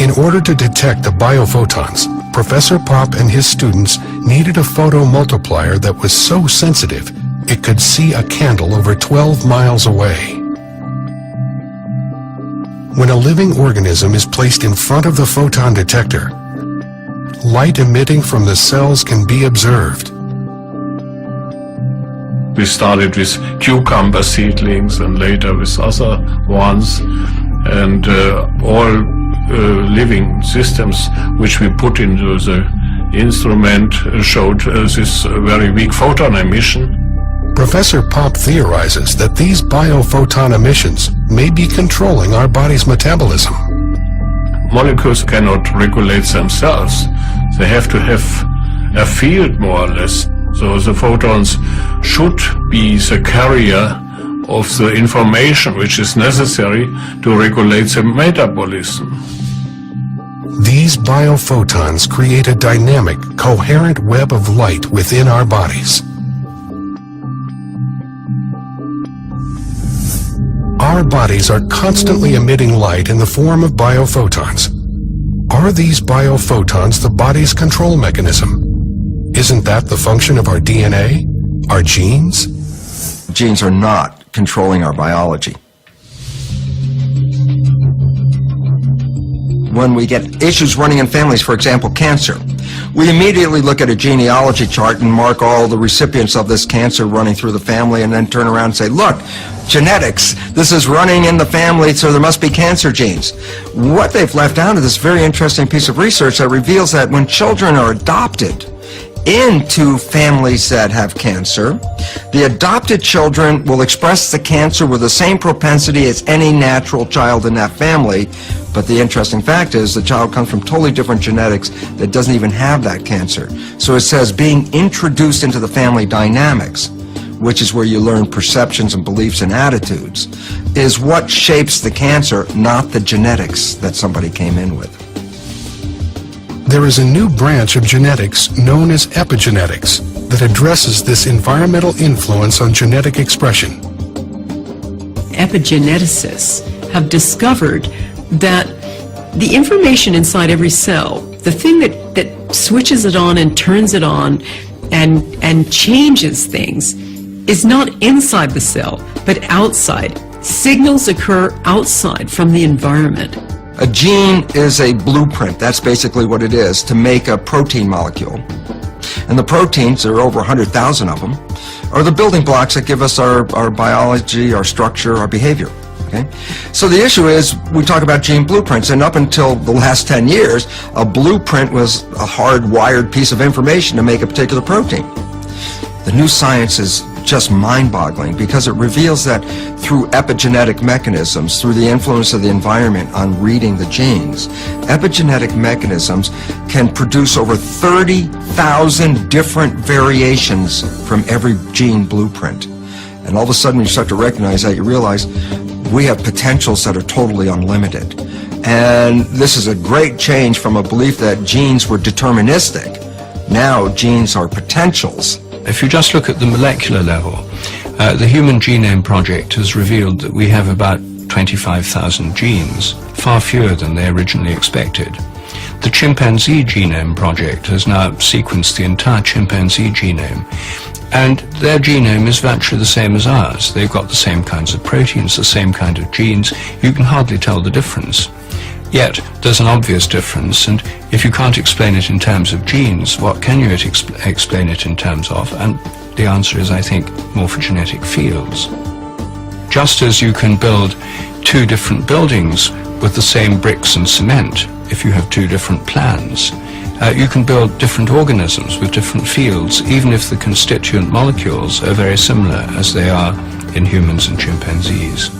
In order to detect the biophotons, Professor Popp and his students needed a photomultiplier that was so sensitive it could see a candle over 12 miles away. When a living organism is placed in front of the photon detector, light emitting from the cells can be observed. We started with cucumber seedlings and later with other ones, and all living systems which we put into the instrument showed this very weak photon emission. Professor Popp theorizes that these biophoton emissions may be controlling our body's metabolism. Molecules cannot regulate themselves. They have to have a field, more or less. So the photons should be the carrier of the information which is necessary to regulate the metabolism. These biophotons create a dynamic, coherent web of light within our bodies. Our bodies are constantly emitting light in the form of biophotons. Are these biophotons the body's control mechanism? Isn't that the function of our DNA? Our genes? Genes are not controlling our biology. When we get issues running in families, for example, cancer, we immediately look at a genealogy chart and mark all the recipients of this cancer running through the family, and then turn around and say, look, genetics, this is running in the family, so there must be cancer genes. What they've left out of this very interesting piece of research that reveals that when children are adopted into families that have cancer, the adopted children will express the cancer with the same propensity as any natural child in that family. But the interesting fact is the child comes from totally different genetics that doesn't even have that cancer. So it says being introduced into the family dynamics, which is where you learn perceptions and beliefs and attitudes, is what shapes the cancer, not the genetics that somebody came in with. There is a new branch of genetics known as epigenetics that addresses this environmental influence on genetic expression. Epigeneticists have discovered that the information inside every cell, the thing that switches it on and turns it on and changes things, is not inside the cell, but outside. Signals occur outside from the environment. A gene is a blueprint, that's basically what it is, to make a protein molecule. And the proteins, there are over 100,000 of them, are the building blocks that give us our biology, our structure, our behavior. Okay? So the issue is, we talk about gene blueprints, and up until the last 10 years, a blueprint was a hard-wired piece of information to make a particular protein. The new science is just mind-boggling because it reveals that through epigenetic mechanisms, through the influence of the environment on reading the genes, epigenetic mechanisms can produce over 30,000 different variations from every gene blueprint. And all of a sudden you start to recognize that, you realize we have potentials that are totally unlimited. And this is a great change from a belief that genes were deterministic. Now genes are potentials. If you just look at the molecular level, the Human Genome Project has revealed that we have about 25,000 genes, far fewer than they originally expected. The Chimpanzee Genome Project has now sequenced the entire chimpanzee genome, and their genome is virtually the same as ours. They've got the same kinds of proteins, the same kind of genes. You can hardly tell the difference. Yet, there's an obvious difference, and if you can't explain it in terms of genes, what can you explain it in terms of? And the answer is, I think, morphogenetic fields. Just as you can build two different buildings with the same bricks and cement, if you have two different plans, you can build different organisms with different fields, even if the constituent molecules are very similar as they are in humans and chimpanzees.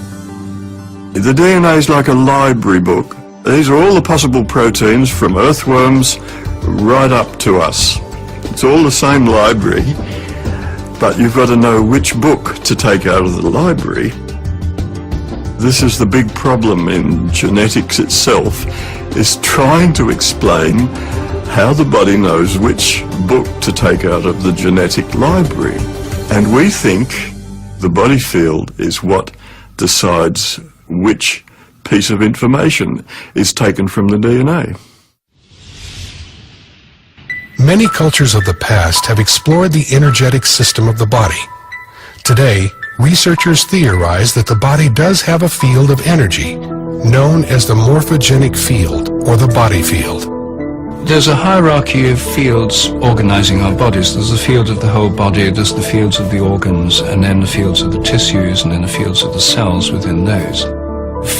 The DNA is like a library book. These are all the possible proteins from earthworms right up to us. It's all the same library, but you've got to know which book to take out of the library. This is the big problem in genetics itself, is trying to explain how the body knows which book to take out of the genetic library. And we think the body field is what decides which piece of information is taken from the DNA. Many cultures of the past have explored the energetic system of the body. Today, researchers theorize that the body does have a field of energy, known as the morphogenic field, or the body field. There's a hierarchy of fields organizing our bodies. There's the field of the whole body, there's the fields of the organs, and then the fields of the tissues, and then the fields of the cells within those.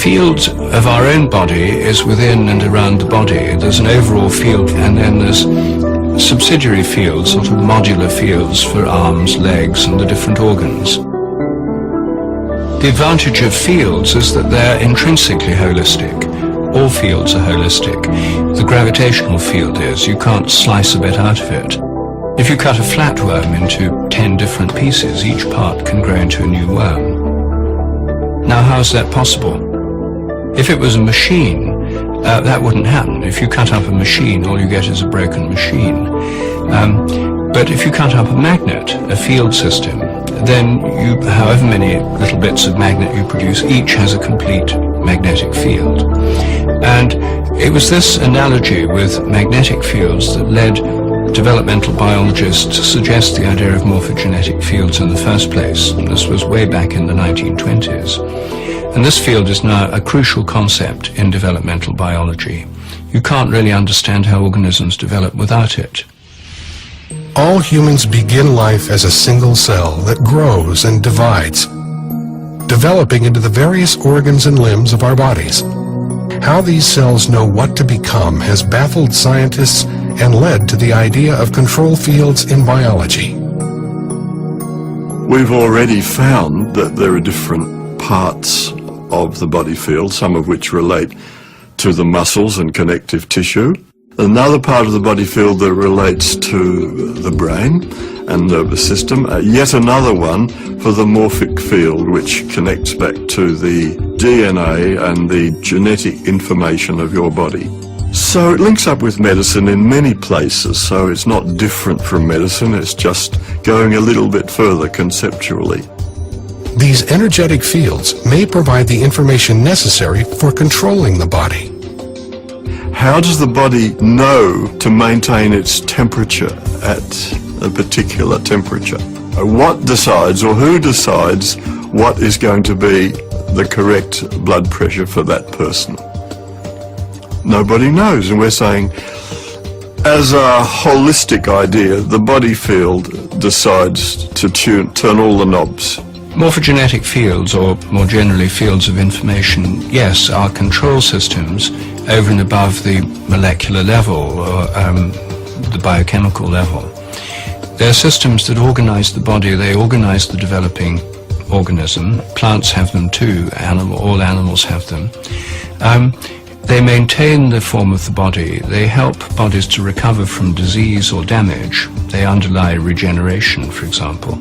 Field of our own body is within and around the body. There's an overall field, and then there's subsidiary fields, sort of modular fields for arms, legs, and the different organs. The advantage of fields is that they're intrinsically holistic. All fields are holistic. The gravitational field is. You can't slice a bit out of it. If you cut a flatworm into 10 different pieces, each part can grow into a new worm. Now, how's that possible? If it was a machine, that wouldn't happen. If you cut up a machine, all you get is a broken machine. But if you cut up a magnet, a field system, then however many little bits of magnet you produce, each has a complete magnetic field. And it was this analogy with magnetic fields that led developmental biologists suggest the idea of morphogenetic fields in the first place. And this was way back in the 1920s. And this field is now a crucial concept in developmental biology. You can't really understand how organisms develop without it. All humans begin life as a single cell that grows and divides, developing into the various organs and limbs of our bodies. How these cells know what to become has baffled scientists and led to the idea of control fields in biology. We've already found that there are different parts of the body field, some of which relate to the muscles and connective tissue. Another part of the body field that relates to the brain and nervous system, yet another one for the morphic field, which connects back to the DNA and the genetic information of your body. So it links up with medicine in many places, so it's not different from medicine, it's just going a little bit further conceptually. These energetic fields may provide the information necessary for controlling the body. How does the body know to maintain its temperature at a particular temperature? What decides, or who decides, what is going to be the correct blood pressure for that person? Nobody knows, and we're saying, as a holistic idea, the body field decides to turn all the knobs. Morphogenetic fields, or more generally fields of information, yes, are control systems over and above the molecular level or the biochemical level. They're systems that organize the body, they organize the developing organism. Plants have them too, all animals have them. They maintain the form of the body, they help bodies to recover from disease or damage, they underlie regeneration, for example.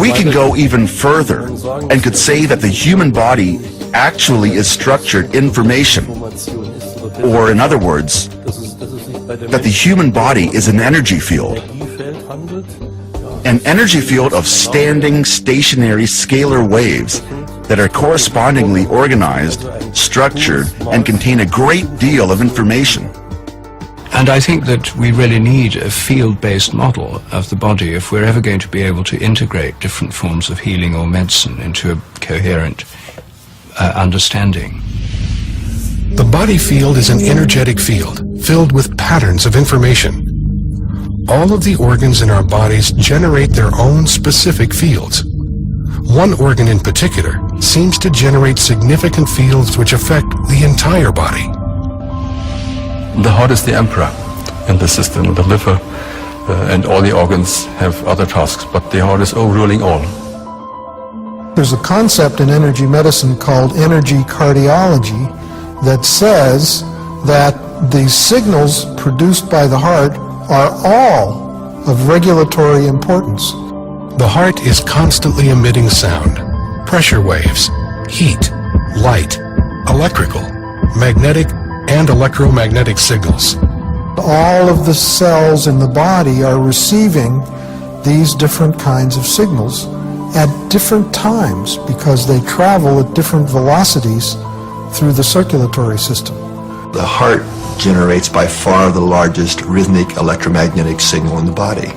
We can go even further and could say that the human body actually is structured information. Or in other words, that the human body is an energy field. An energy field of standing, stationary, scalar waves that are correspondingly organized, structured, and contain a great deal of information. And I think that we really need a field-based model of the body if we're ever going to be able to integrate different forms of healing or medicine into a coherent understanding. The body field is an energetic field filled with patterns of information. All of the organs in our bodies generate their own specific fields. One organ in particular seems to generate significant fields which affect the entire body. The heart is the emperor in the system. The liver and all the organs have other tasks, but the heart is overruling all. There's a concept in energy medicine called energy cardiology that says that the signals produced by the heart are all of regulatory importance. The heart is constantly emitting sound, pressure waves, heat, light, electrical, magnetic, and electromagnetic signals. All of the cells in the body are receiving these different kinds of signals at different times because they travel at different velocities through the circulatory system. The heart generates by far the largest rhythmic electromagnetic signal in the body.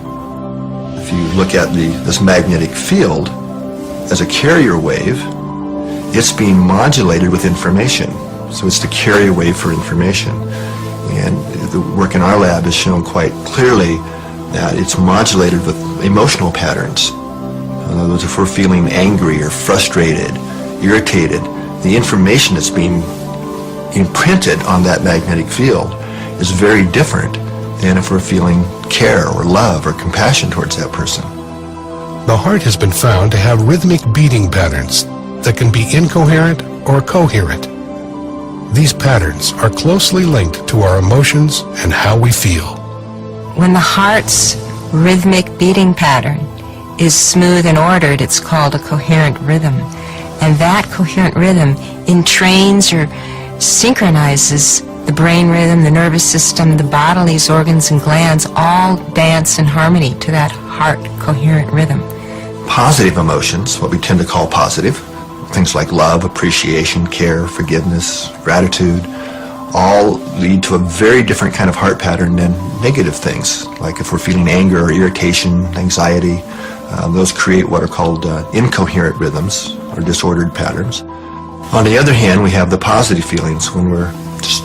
If you look at this magnetic field as a carrier wave, it's being modulated with information. So it's the carrier wave for information. And the work in our lab has shown quite clearly that it's modulated with emotional patterns. In other words, if we're feeling angry or frustrated, irritated, the information that's being imprinted on that magnetic field is very different than if we're feeling care or love or compassion towards that person. The heart has been found to have rhythmic beating patterns that can be incoherent or coherent. These patterns are closely linked to our emotions and how we feel. When the heart's rhythmic beating pattern is smooth and ordered, it's called a coherent rhythm. And that coherent rhythm entrains or synchronizes the brain rhythm, the nervous system, the bodily organs and glands all dance in harmony to that heart coherent rhythm. Positive emotions, what we tend to call positive, things like love, appreciation, care, forgiveness, gratitude, all lead to a very different kind of heart pattern than negative things. Like if we're feeling anger or irritation, anxiety, those create what are called incoherent rhythms or disordered patterns. On the other hand, we have the positive feelings when we're just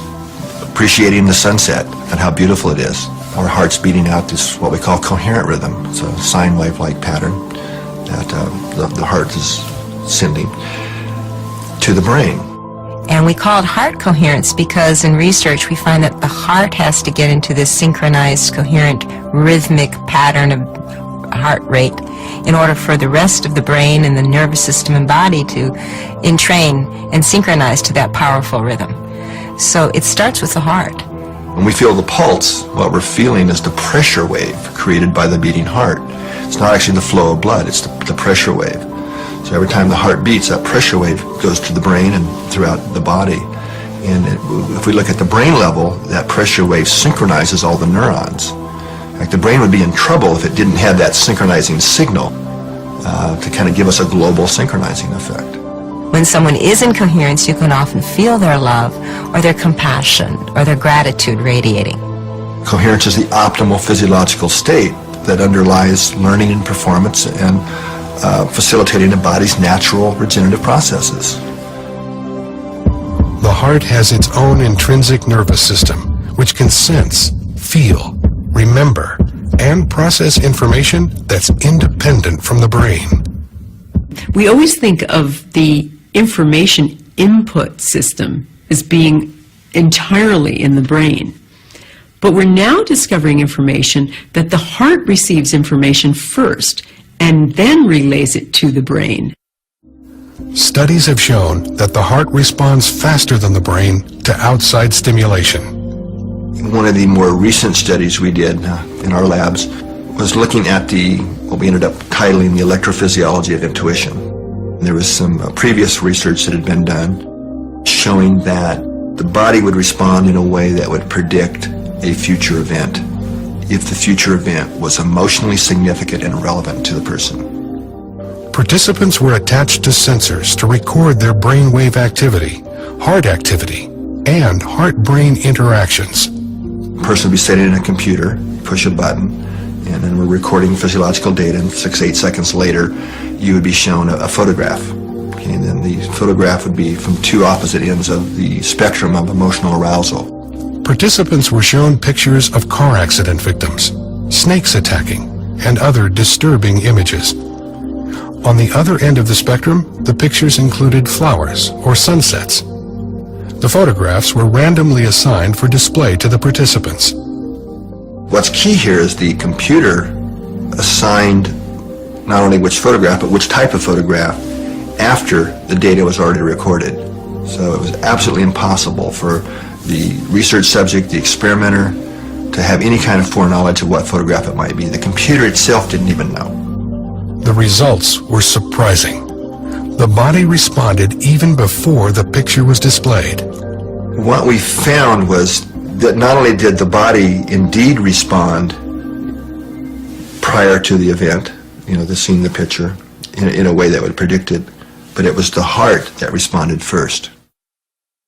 appreciating the sunset and how beautiful it is. Our heart's beating out this what we call coherent rhythm. It's a sine wave-like pattern that the heart is sending to the brain. And we call it heart coherence because in research we find that the heart has to get into this synchronized, coherent, rhythmic pattern of heart rate in order for the rest of the brain and the nervous system and body to entrain and synchronize to that powerful rhythm. So it starts with the heart. When we feel the pulse, what we're feeling is the pressure wave created by the beating heart. It's not actually the flow of blood, it's the pressure wave. So every time the heart beats, that pressure wave goes to the brain and throughout the body. And if we look at the brain level, that pressure wave synchronizes all the neurons. In fact, the brain would be in trouble if it didn't have that synchronizing signal to kind of give us a global synchronizing effect. When someone is in coherence, you can often feel their love or their compassion or their gratitude radiating. Coherence is the optimal physiological state that underlies learning and performance and facilitating the body's natural regenerative processes. The heart has its own intrinsic nervous system, which can sense, feel, remember, and process information that's independent from the brain. We always think of the information input system as being entirely in the brain. But we're now discovering information that the heart receives information first and then relays it to the brain. Studies have shown that the heart responds faster than the brain to outside stimulation. One of the more recent studies we did in our labs was looking at what we ended up titling the electrophysiology of intuition. There was some previous research that had been done showing that the body would respond in a way that would predict a future event if the future event was emotionally significant and relevant to the person. Participants were attached to sensors to record their brainwave activity, heart activity, and heart-brain interactions. The person would be sitting in a computer, push a button, and then we're recording physiological data, and 6-8 seconds later you would be shown a photograph. Okay, and then the photograph would be from two opposite ends of the spectrum of emotional arousal. Participants were shown pictures of car accident victims, snakes attacking, and other disturbing images. On the other end of the spectrum, the pictures included flowers or sunsets. The photographs were randomly assigned for display to the participants. What's key here is the computer assigned not only which photograph, but which type of photograph after the data was already recorded. So it was absolutely impossible for the research subject, the experimenter, to have any kind of foreknowledge of what photograph it might be. The computer itself didn't even know. The results were surprising. The body responded even before the picture was displayed. What we found was that not only did the body indeed respond prior to the event, seeing the picture in a way that would predict it, but it was the heart that responded first.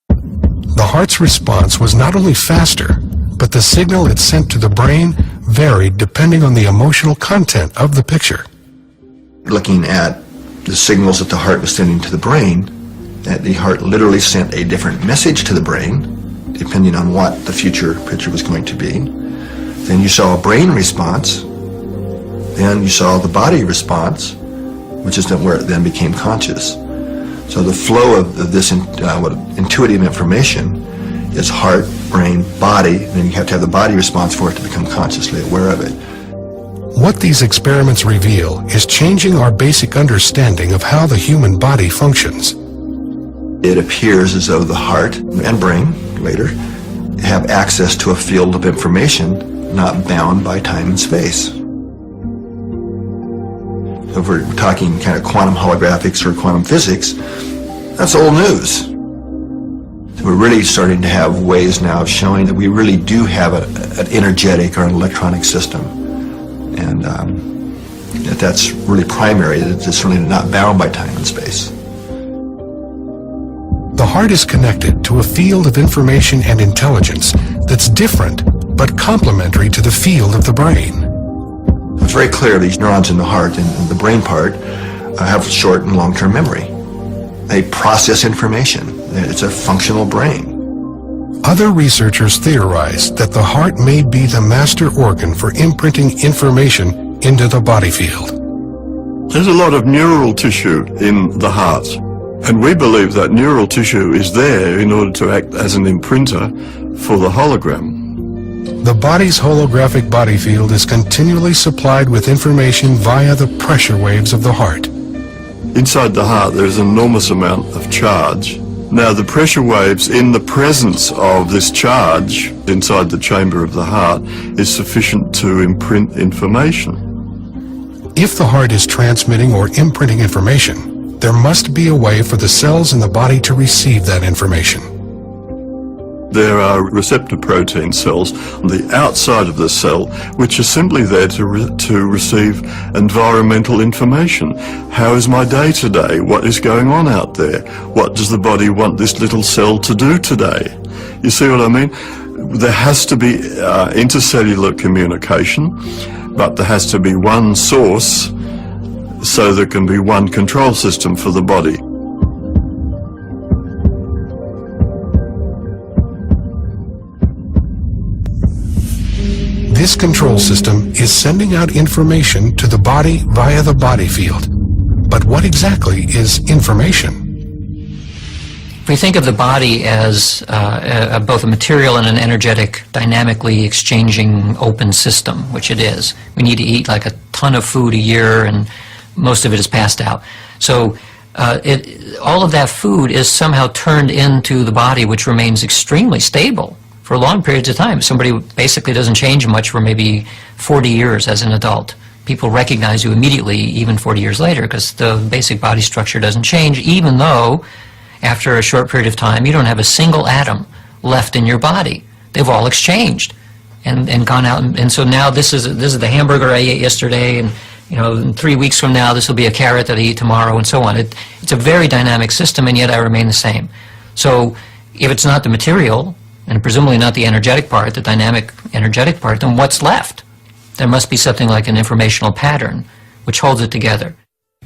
The heart's response was not only faster, but the signal it sent to the brain varied depending on the emotional content of the picture. Looking at the signals that the heart was sending to the brain, that the heart literally sent a different message to the brain depending on what the future picture was going to be. Then you saw a brain response. Then you saw the body response, which is where it then became conscious. So the flow of this intuitive information is heart, brain, body, and then you have to have the body response for it to become consciously aware of it. What these experiments reveal is changing our basic understanding of how the human body functions. It appears as though the heart and brain, later, have access to a field of information not bound by time and space. If we're talking kind of quantum holographics or quantum physics, that's old news. We're really starting to have ways now of showing that we really do have an energetic or an electronic system. And that's really primary, that it's really not bound by time and space. The heart is connected to a field of information and intelligence that's different but complementary to the field of the brain. It's very clear these neurons in the heart and the brain part have short and long-term memory. They process information. It's a functional brain. Other researchers theorize that the heart may be the master organ for imprinting information into the body field. There's a lot of neural tissue in the heart, and we believe that neural tissue is there in order to act as an imprinter for the hologram. The body's holographic body field is continually supplied with information via the pressure waves of the heart. Inside the heart there's an enormous amount of charge. Now the pressure waves in the presence of this charge inside the chamber of the heart is sufficient to imprint information. If the heart is transmitting or imprinting information, there must be a way for the cells in the body to receive that information. There are receptor protein cells on the outside of the cell which are simply there to receive environmental information. How is my day today? What is going on out there? What does the body want this little cell to do today? You see what I mean? There has to be intercellular communication, but there has to be one source so there can be one control system for the body. This control system is sending out information to the body via the body field. But what exactly is information? If we think of the body as both a material and an energetic, dynamically exchanging open system, which it is, we need to eat like a ton of food a year and most of it is passed out. So all of that food is somehow turned into the body, which remains extremely stable for long periods of time. Somebody basically doesn't change much for maybe 40 years as an adult. People recognize you immediately, even 40 years later, because the basic body structure doesn't change, even though after a short period of time you don't have a single atom left in your body. They've all exchanged and gone out. And so now this is the hamburger I ate yesterday, and in 3 weeks from now this will be a carrot that I eat tomorrow, and so on. It's a very dynamic system, and yet I remain the same. So if it's not the material, and presumably not the energetic part, the dynamic energetic part, then what's left? There must be something like an informational pattern which holds it together.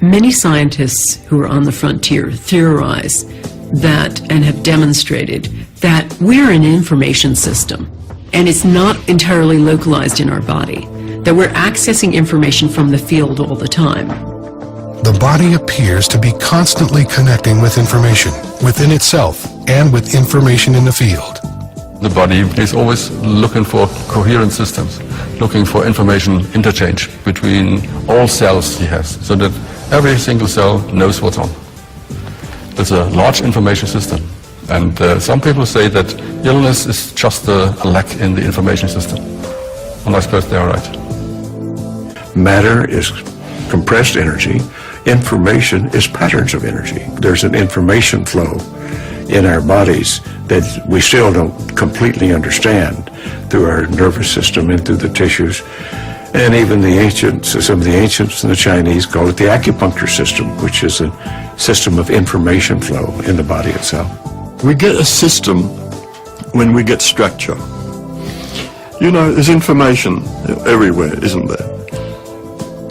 Many scientists who are on the frontier theorize that and have demonstrated that we're an information system and it's not entirely localized in our body, that we're accessing information from the field all the time. The body appears to be constantly connecting with information within itself and with information in the field. The body is always looking for coherent systems, looking for information interchange between all cells he has, so that every single cell knows what's on. It's a large information system, and some people say that illness is just a lack in the information system, and I suppose they are right. Matter is compressed energy. Information is patterns of energy. There's an information flow in our bodies that we still don't completely understand through our nervous system and through the tissues. And even the ancients, some of the ancients and the Chinese call it the acupuncture system, which is a system of information flow in the body itself. We get a system when we get structure. There's information everywhere, isn't there?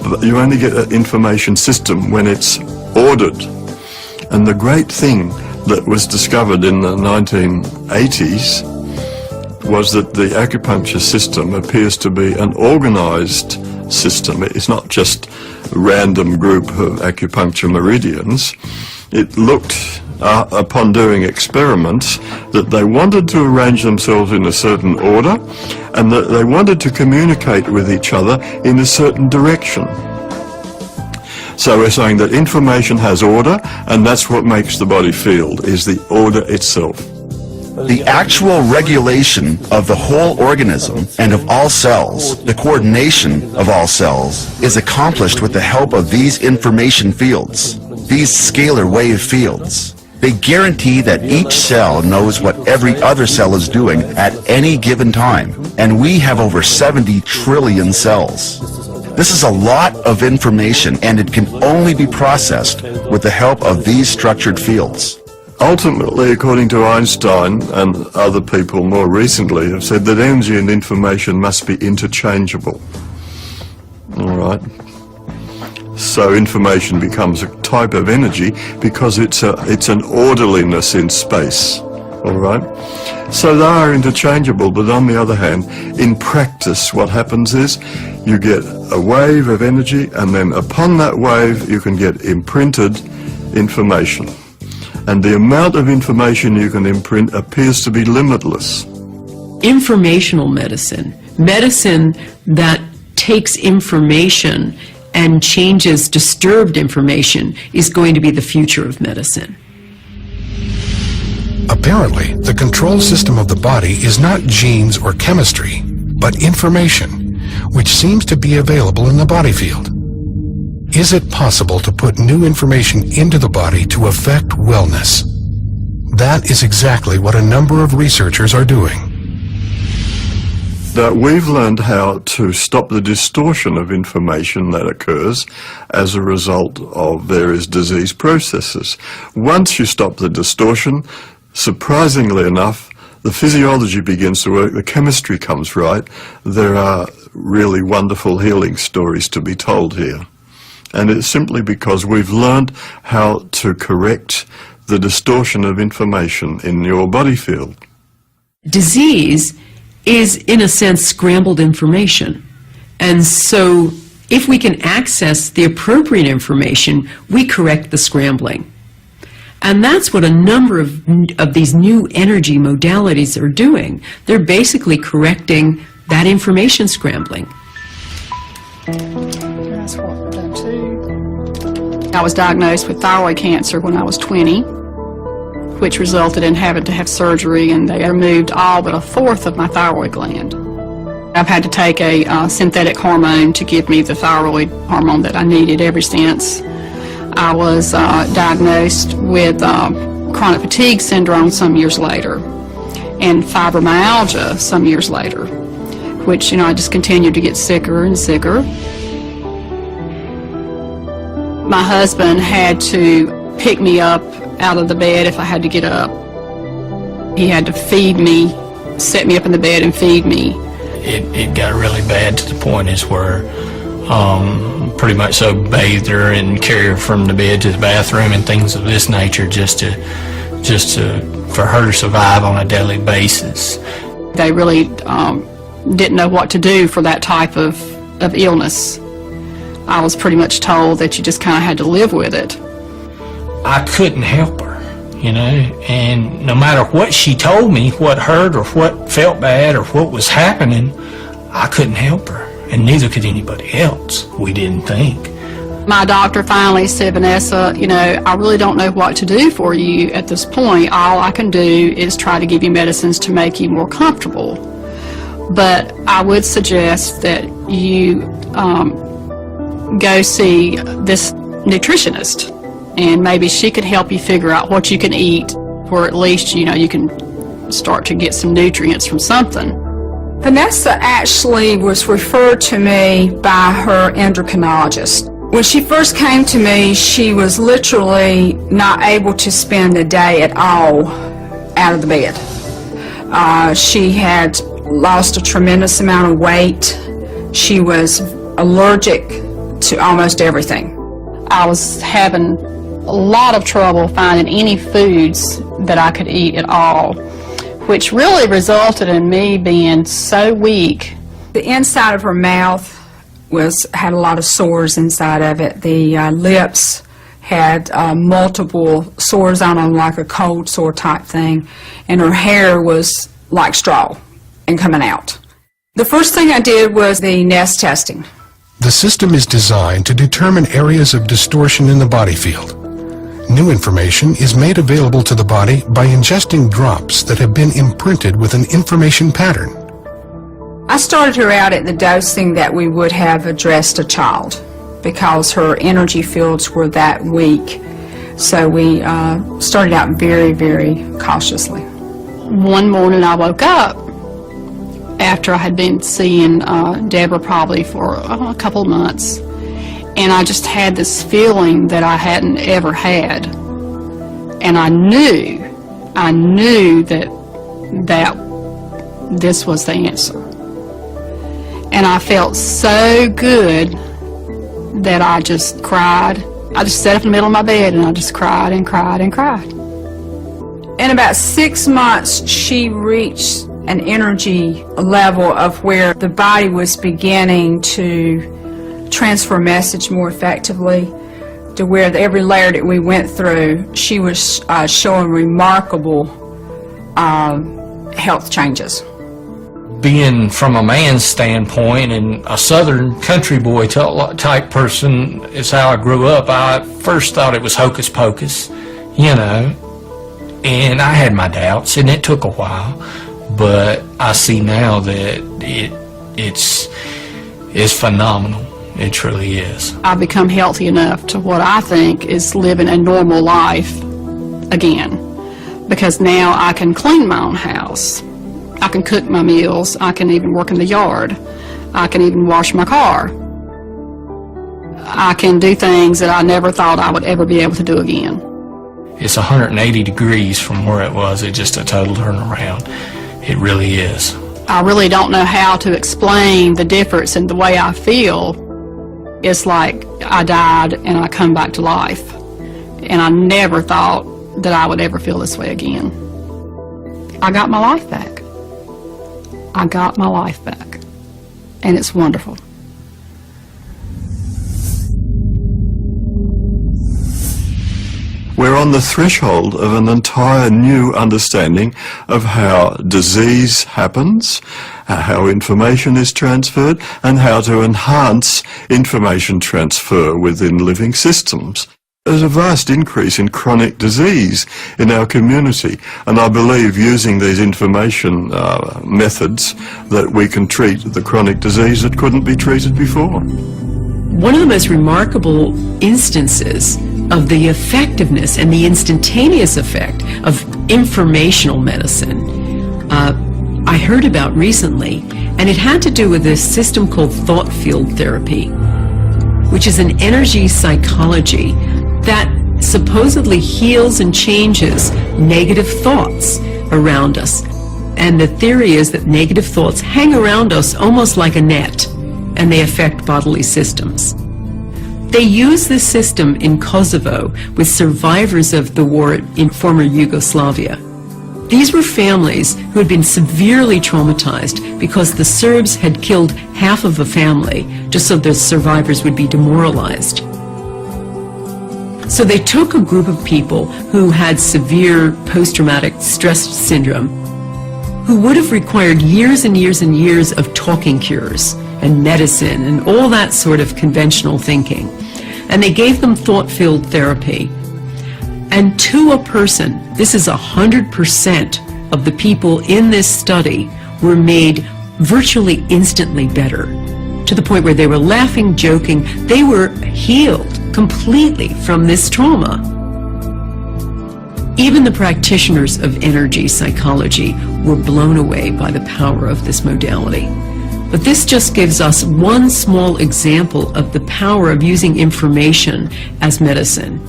But you only get an information system when it's ordered. And the great thing that was discovered in the 1980s was that the acupuncture system appears to be an organized system. It's not just a random group of acupuncture meridians. It looked, upon doing experiments, that they wanted to arrange themselves in a certain order and that they wanted to communicate with each other in a certain direction. So we're saying that information has order, and that's what makes the body feel, is the order itself. The actual regulation of the whole organism and of all cells, the coordination of all cells, is accomplished with the help of these information fields, these scalar wave fields. They guarantee that each cell knows what every other cell is doing at any given time, and we have over 70 trillion cells. This is a lot of information, and it can only be processed with the help of these structured fields. Ultimately, according to Einstein and other people more recently, have said that energy and information must be interchangeable. All right. So information becomes a type of energy because it's an orderliness in space. All right. So they are interchangeable, but on the other hand, in practice, what happens is you get a wave of energy, and then upon that wave, you can get imprinted information. And the amount of information you can imprint appears to be limitless. Informational medicine, medicine that takes information and changes disturbed information, is going to be the future of medicine. Apparently, the control system of the body is not genes or chemistry, but information, which seems to be available in the body field. Is it possible to put new information into the body to affect wellness? That is exactly what a number of researchers are doing. That we've learned how to stop the distortion of information that occurs as a result of various disease processes. Once you stop the distortion, surprisingly enough, the physiology begins to work, the chemistry comes right. There are really wonderful healing stories to be told here. And it's simply because we've learned how to correct the distortion of information in your body field. Disease is, in a sense, scrambled information. And so if we can access the appropriate information, we correct the scrambling. And that's what a number of these new energy modalities are doing. They're basically correcting that information scrambling. That's what we're done too. I was diagnosed with thyroid cancer when I was 20, which resulted in having to have surgery, and they removed all but a fourth of my thyroid gland. I've had to take a synthetic hormone to give me the thyroid hormone that I needed ever since. I was diagnosed with chronic fatigue syndrome some years later, and fibromyalgia some years later, which, I just continued to get sicker and sicker. My husband had to pick me up out of the bed if I had to get up. He had to feed me, set me up in the bed and feed me. It got really bad to the point is where pretty much so bathed her and carried her from the bed to the bathroom and things of this nature just to for her to survive on a daily basis. They really didn't know what to do for that type of illness. I was pretty much told that you just kind of had to live with it. I couldn't help her, and no matter what she told me, what hurt or what felt bad or what was happening, I couldn't help her, and neither could anybody else, we didn't think. My doctor finally said, Vanessa, I really don't know what to do for you at this point. All I can do is try to give you medicines to make you more comfortable. But I would suggest that you go see this nutritionist, and maybe she could help you figure out what you can eat, or at least, you can start to get some nutrients from something. Vanessa actually was referred to me by her endocrinologist. When she first came to me, she was literally not able to spend a day at all out of the bed. She had lost a tremendous amount of weight. She was allergic to almost everything. I was having a lot of trouble finding any foods that I could eat at all, which really resulted in me being so weak. The inside of her mouth had a lot of sores inside of it. The lips had multiple sores on them, like a cold sore type thing, and her hair was like straw and coming out. The first thing I did was the nest testing. The system is designed to determine areas of distortion in the body field. New information is made available to the body by ingesting drops that have been imprinted with an information pattern. I started her out at the dosing that we would have addressed a child because her energy fields were that weak. So we started out very, very cautiously. One morning I woke up after I had been seeing Deborah probably for a couple of months, and I just had this feeling that I hadn't ever had. And I knew that this was the answer. And I felt so good that I just cried. I just sat up in the middle of my bed and I just cried and cried and cried. In about 6 months, she reached an energy level of where the body was beginning to transfer message more effectively, to where every layer that we went through, she was showing remarkable health changes. Being from a man's standpoint and a southern country boy type person is how I grew up. I first thought it was hocus pocus, you know, and I had my doubts, and it took a while, but I see now that it's phenomenal. It truly is. I've become healthy enough to what I think is living a normal life again, because now I can clean my own house. I can cook my meals. I can even work in the yard. I can even wash my car. I can do things that I never thought I would ever be able to do again. It's 180 degrees from where it was. It's just a total turnaround. It really is. I really don't know how to explain the difference in the way I feel. It's like I died and I come back to life. And I never thought that I would ever feel this way again. I got my life back. I got my life back. And it's wonderful. We're on the threshold of an entire new understanding of how disease happens, how information is transferred, and how to enhance information transfer within living systems. There's a vast increase in chronic disease in our community, and I believe using these information methods that we can treat the chronic disease that couldn't be treated before. One of the most remarkable instances of the effectiveness and the instantaneous effect of informational medicine I heard about recently, and it had to do with this system called thought field therapy, which is an energy psychology that supposedly heals and changes negative thoughts around us. And the theory is that negative thoughts hang around us almost like a net, and they affect bodily systems. They use this system in Kosovo with survivors of the war in former Yugoslavia. These were families who had been severely traumatized because the Serbs had killed half of a family just so the survivors would be demoralized. So they took a group of people who had severe post-traumatic stress syndrome, who would have required years and years and years of talking cures and medicine and all that sort of conventional thinking. And they gave them thought-field therapy. And to a person, this is 100% of the people in this study were made virtually instantly better, to the point where they were laughing, joking. They were healed completely from this trauma. Even the practitioners of energy psychology were blown away by the power of this modality. But this just gives us one small example of the power of using information as medicine.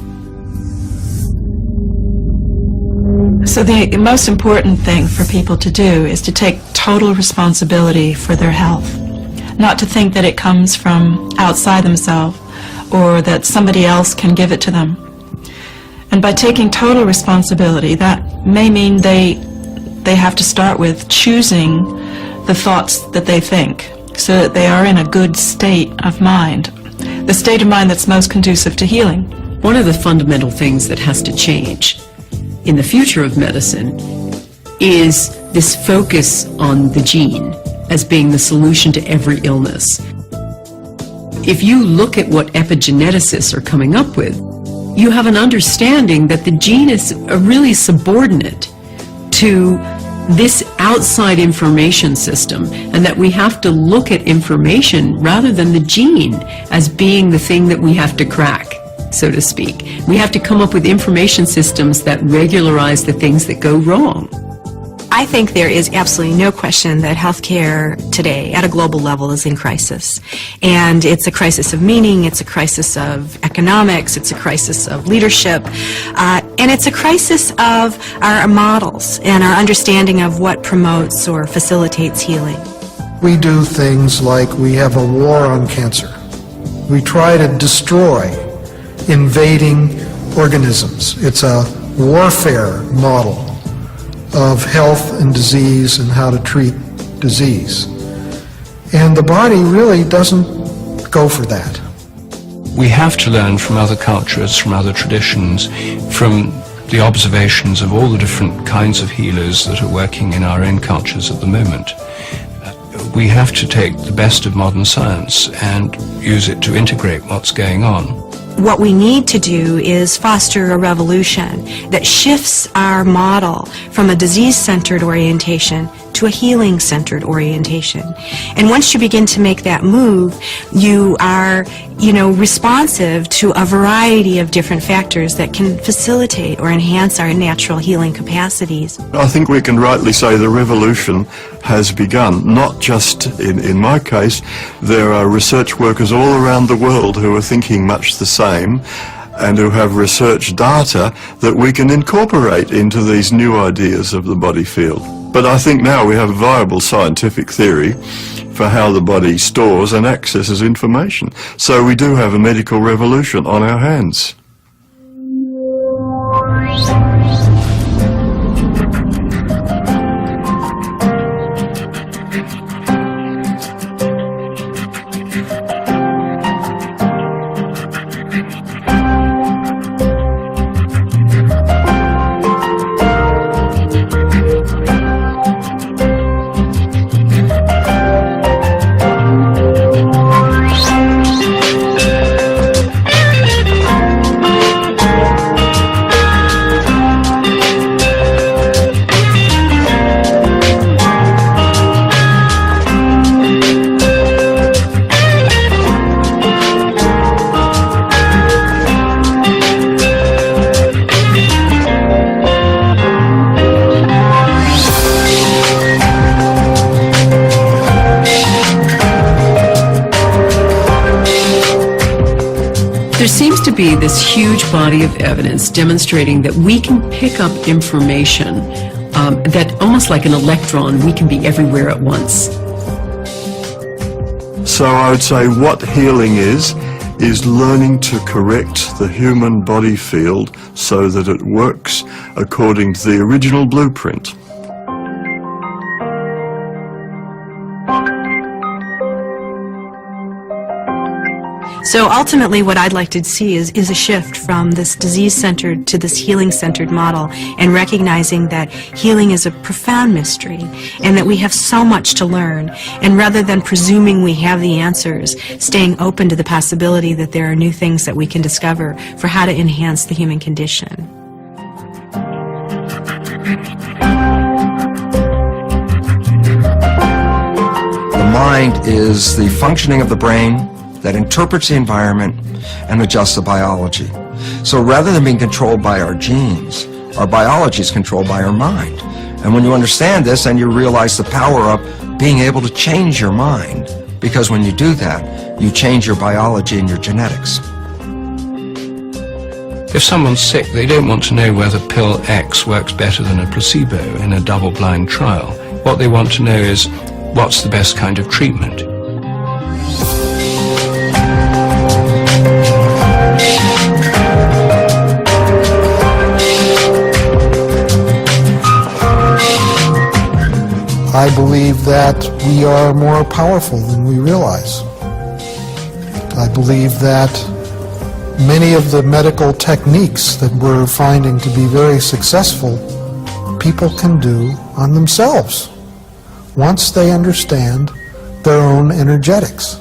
So the most important thing for people to do is to take total responsibility for their health. Not to think that it comes from outside themselves or that somebody else can give it to them. And by taking total responsibility, that may mean they have to start with choosing the thoughts that they think so that they are in a good state of mind, the state of mind that's most conducive to healing. One of the fundamental things that has to change in the future of medicine is this focus on the gene as being the solution to every illness. If you look at what epigeneticists are coming up with, you have an understanding that the gene is really subordinate to this outside information system, and that we have to look at information rather than the gene as being the thing that we have to crack, so to speak. We have to come up with information systems that regularize the things that go wrong. I think there is absolutely no question that healthcare today at a global level is in crisis. And it's a crisis of meaning, it's a crisis of economics, it's a crisis of leadership, and it's a crisis of our models and our understanding of what promotes or facilitates healing. We do things like we have a war on cancer. We try to destroy invading organisms. It's a warfare model of health and disease and how to treat disease. And the body really doesn't go for that. We have to learn from other cultures, from other traditions, from the observations of all the different kinds of healers that are working in our own cultures at the moment. We have to take the best of modern science and use it to integrate what's going on. What we need to do is foster a revolution that shifts our model from a disease-centered orientation to a healing-centered orientation. And once you begin to make that move, you are, responsive to a variety of different factors that can facilitate or enhance our natural healing capacities. I think we can rightly say the revolution has begun. Not just in my case, there are research workers all around the world who are thinking much the same and who have research data that we can incorporate into these new ideas of the body field. But I think now we have a viable scientific theory for how the body stores and accesses information. So we do have a medical revolution on our hands. There seems to be this huge body of evidence demonstrating that we can pick up information that almost like an electron, we can be everywhere at once. So I would say what healing is learning to correct the human body field so that it works according to the original blueprint. So ultimately what I'd like to see is a shift from this disease-centered to this healing-centered model, and recognizing that healing is a profound mystery and that we have so much to learn, and rather than presuming we have the answers, staying open to the possibility that there are new things that we can discover for how to enhance the human condition. The mind is the functioning of the brain that interprets the environment and adjusts the biology. So rather than being controlled by our genes, our biology is controlled by our mind. And when you understand this, then you realize the power of being able to change your mind, because when you do that, you change your biology and your genetics. If someone's sick, they don't want to know whether pill X works better than a placebo in a double-blind trial. What they want to know is, what's the best kind of treatment? I believe that we are more powerful than we realize. I believe that many of the medical techniques that we're finding to be very successful, people can do on themselves once they understand their own energetics.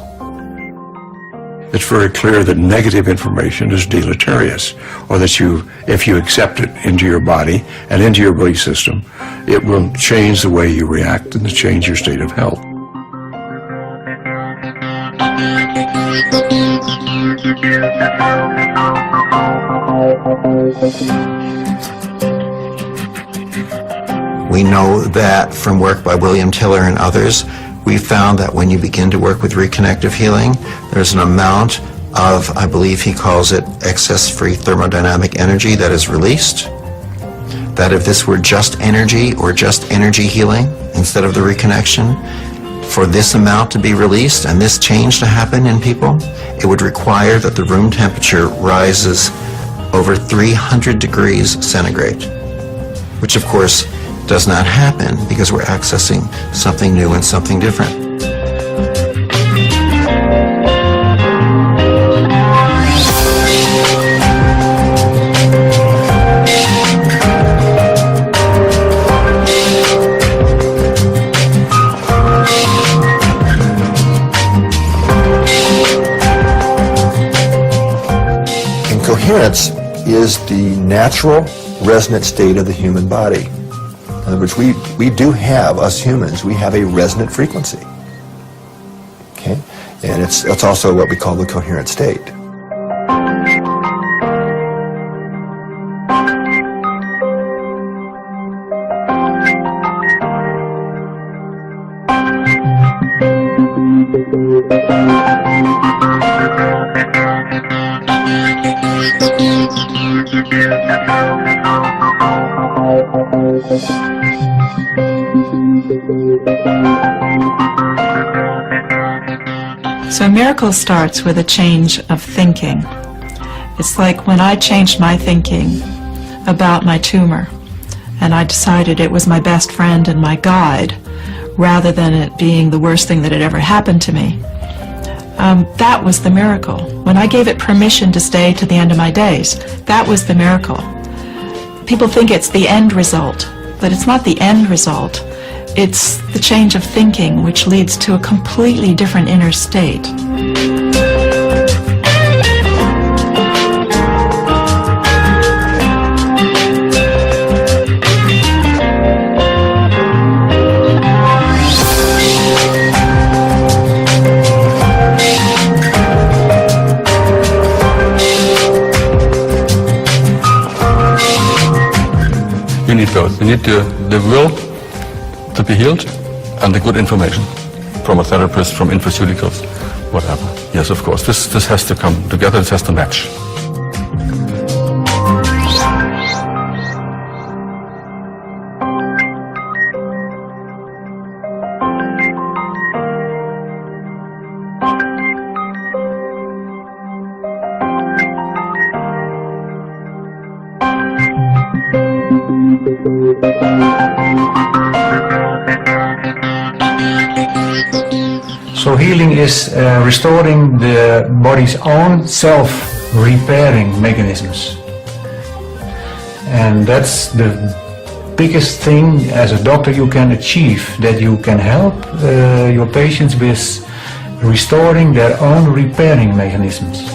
It's very clear that negative information is deleterious, or that if you accept it into your body and into your belief system, it will change the way you react and change your state of health. We know that from work by William Tiller and others, we found that when you begin to work with reconnective healing, there's an amount of, I believe he calls it, excess free thermodynamic energy that is released. That if this were just energy or just energy healing instead of the reconnection, for this amount to be released and this change to happen in people, it would require that the room temperature rises over 300 degrees centigrade, which of course does not happen because we're accessing something new and something different. Coherence is the natural resonant state of the human body. In other words, we do have, us humans, we have a resonant frequency. Okay? And it's also what we call the coherent state. So a miracle starts with a change of thinking. It's like when I changed my thinking about my tumor, and I decided it was my best friend and my guide, rather than it being the worst thing that had ever happened to me. That was the miracle. When I gave it permission to stay to the end of my days, that was the miracle. People think it's the end result, but it's not the end result. It's the change of thinking which leads to a completely different inner state. You need both. You need the will to be healed and the good information from a therapist, from infoceuticals, whatever. Yes, of course. This has to come together. This has to match. So healing is restoring the body's own self-repairing mechanisms. And that's the biggest thing as a doctor you can achieve, that you can help your patients with restoring their own repairing mechanisms.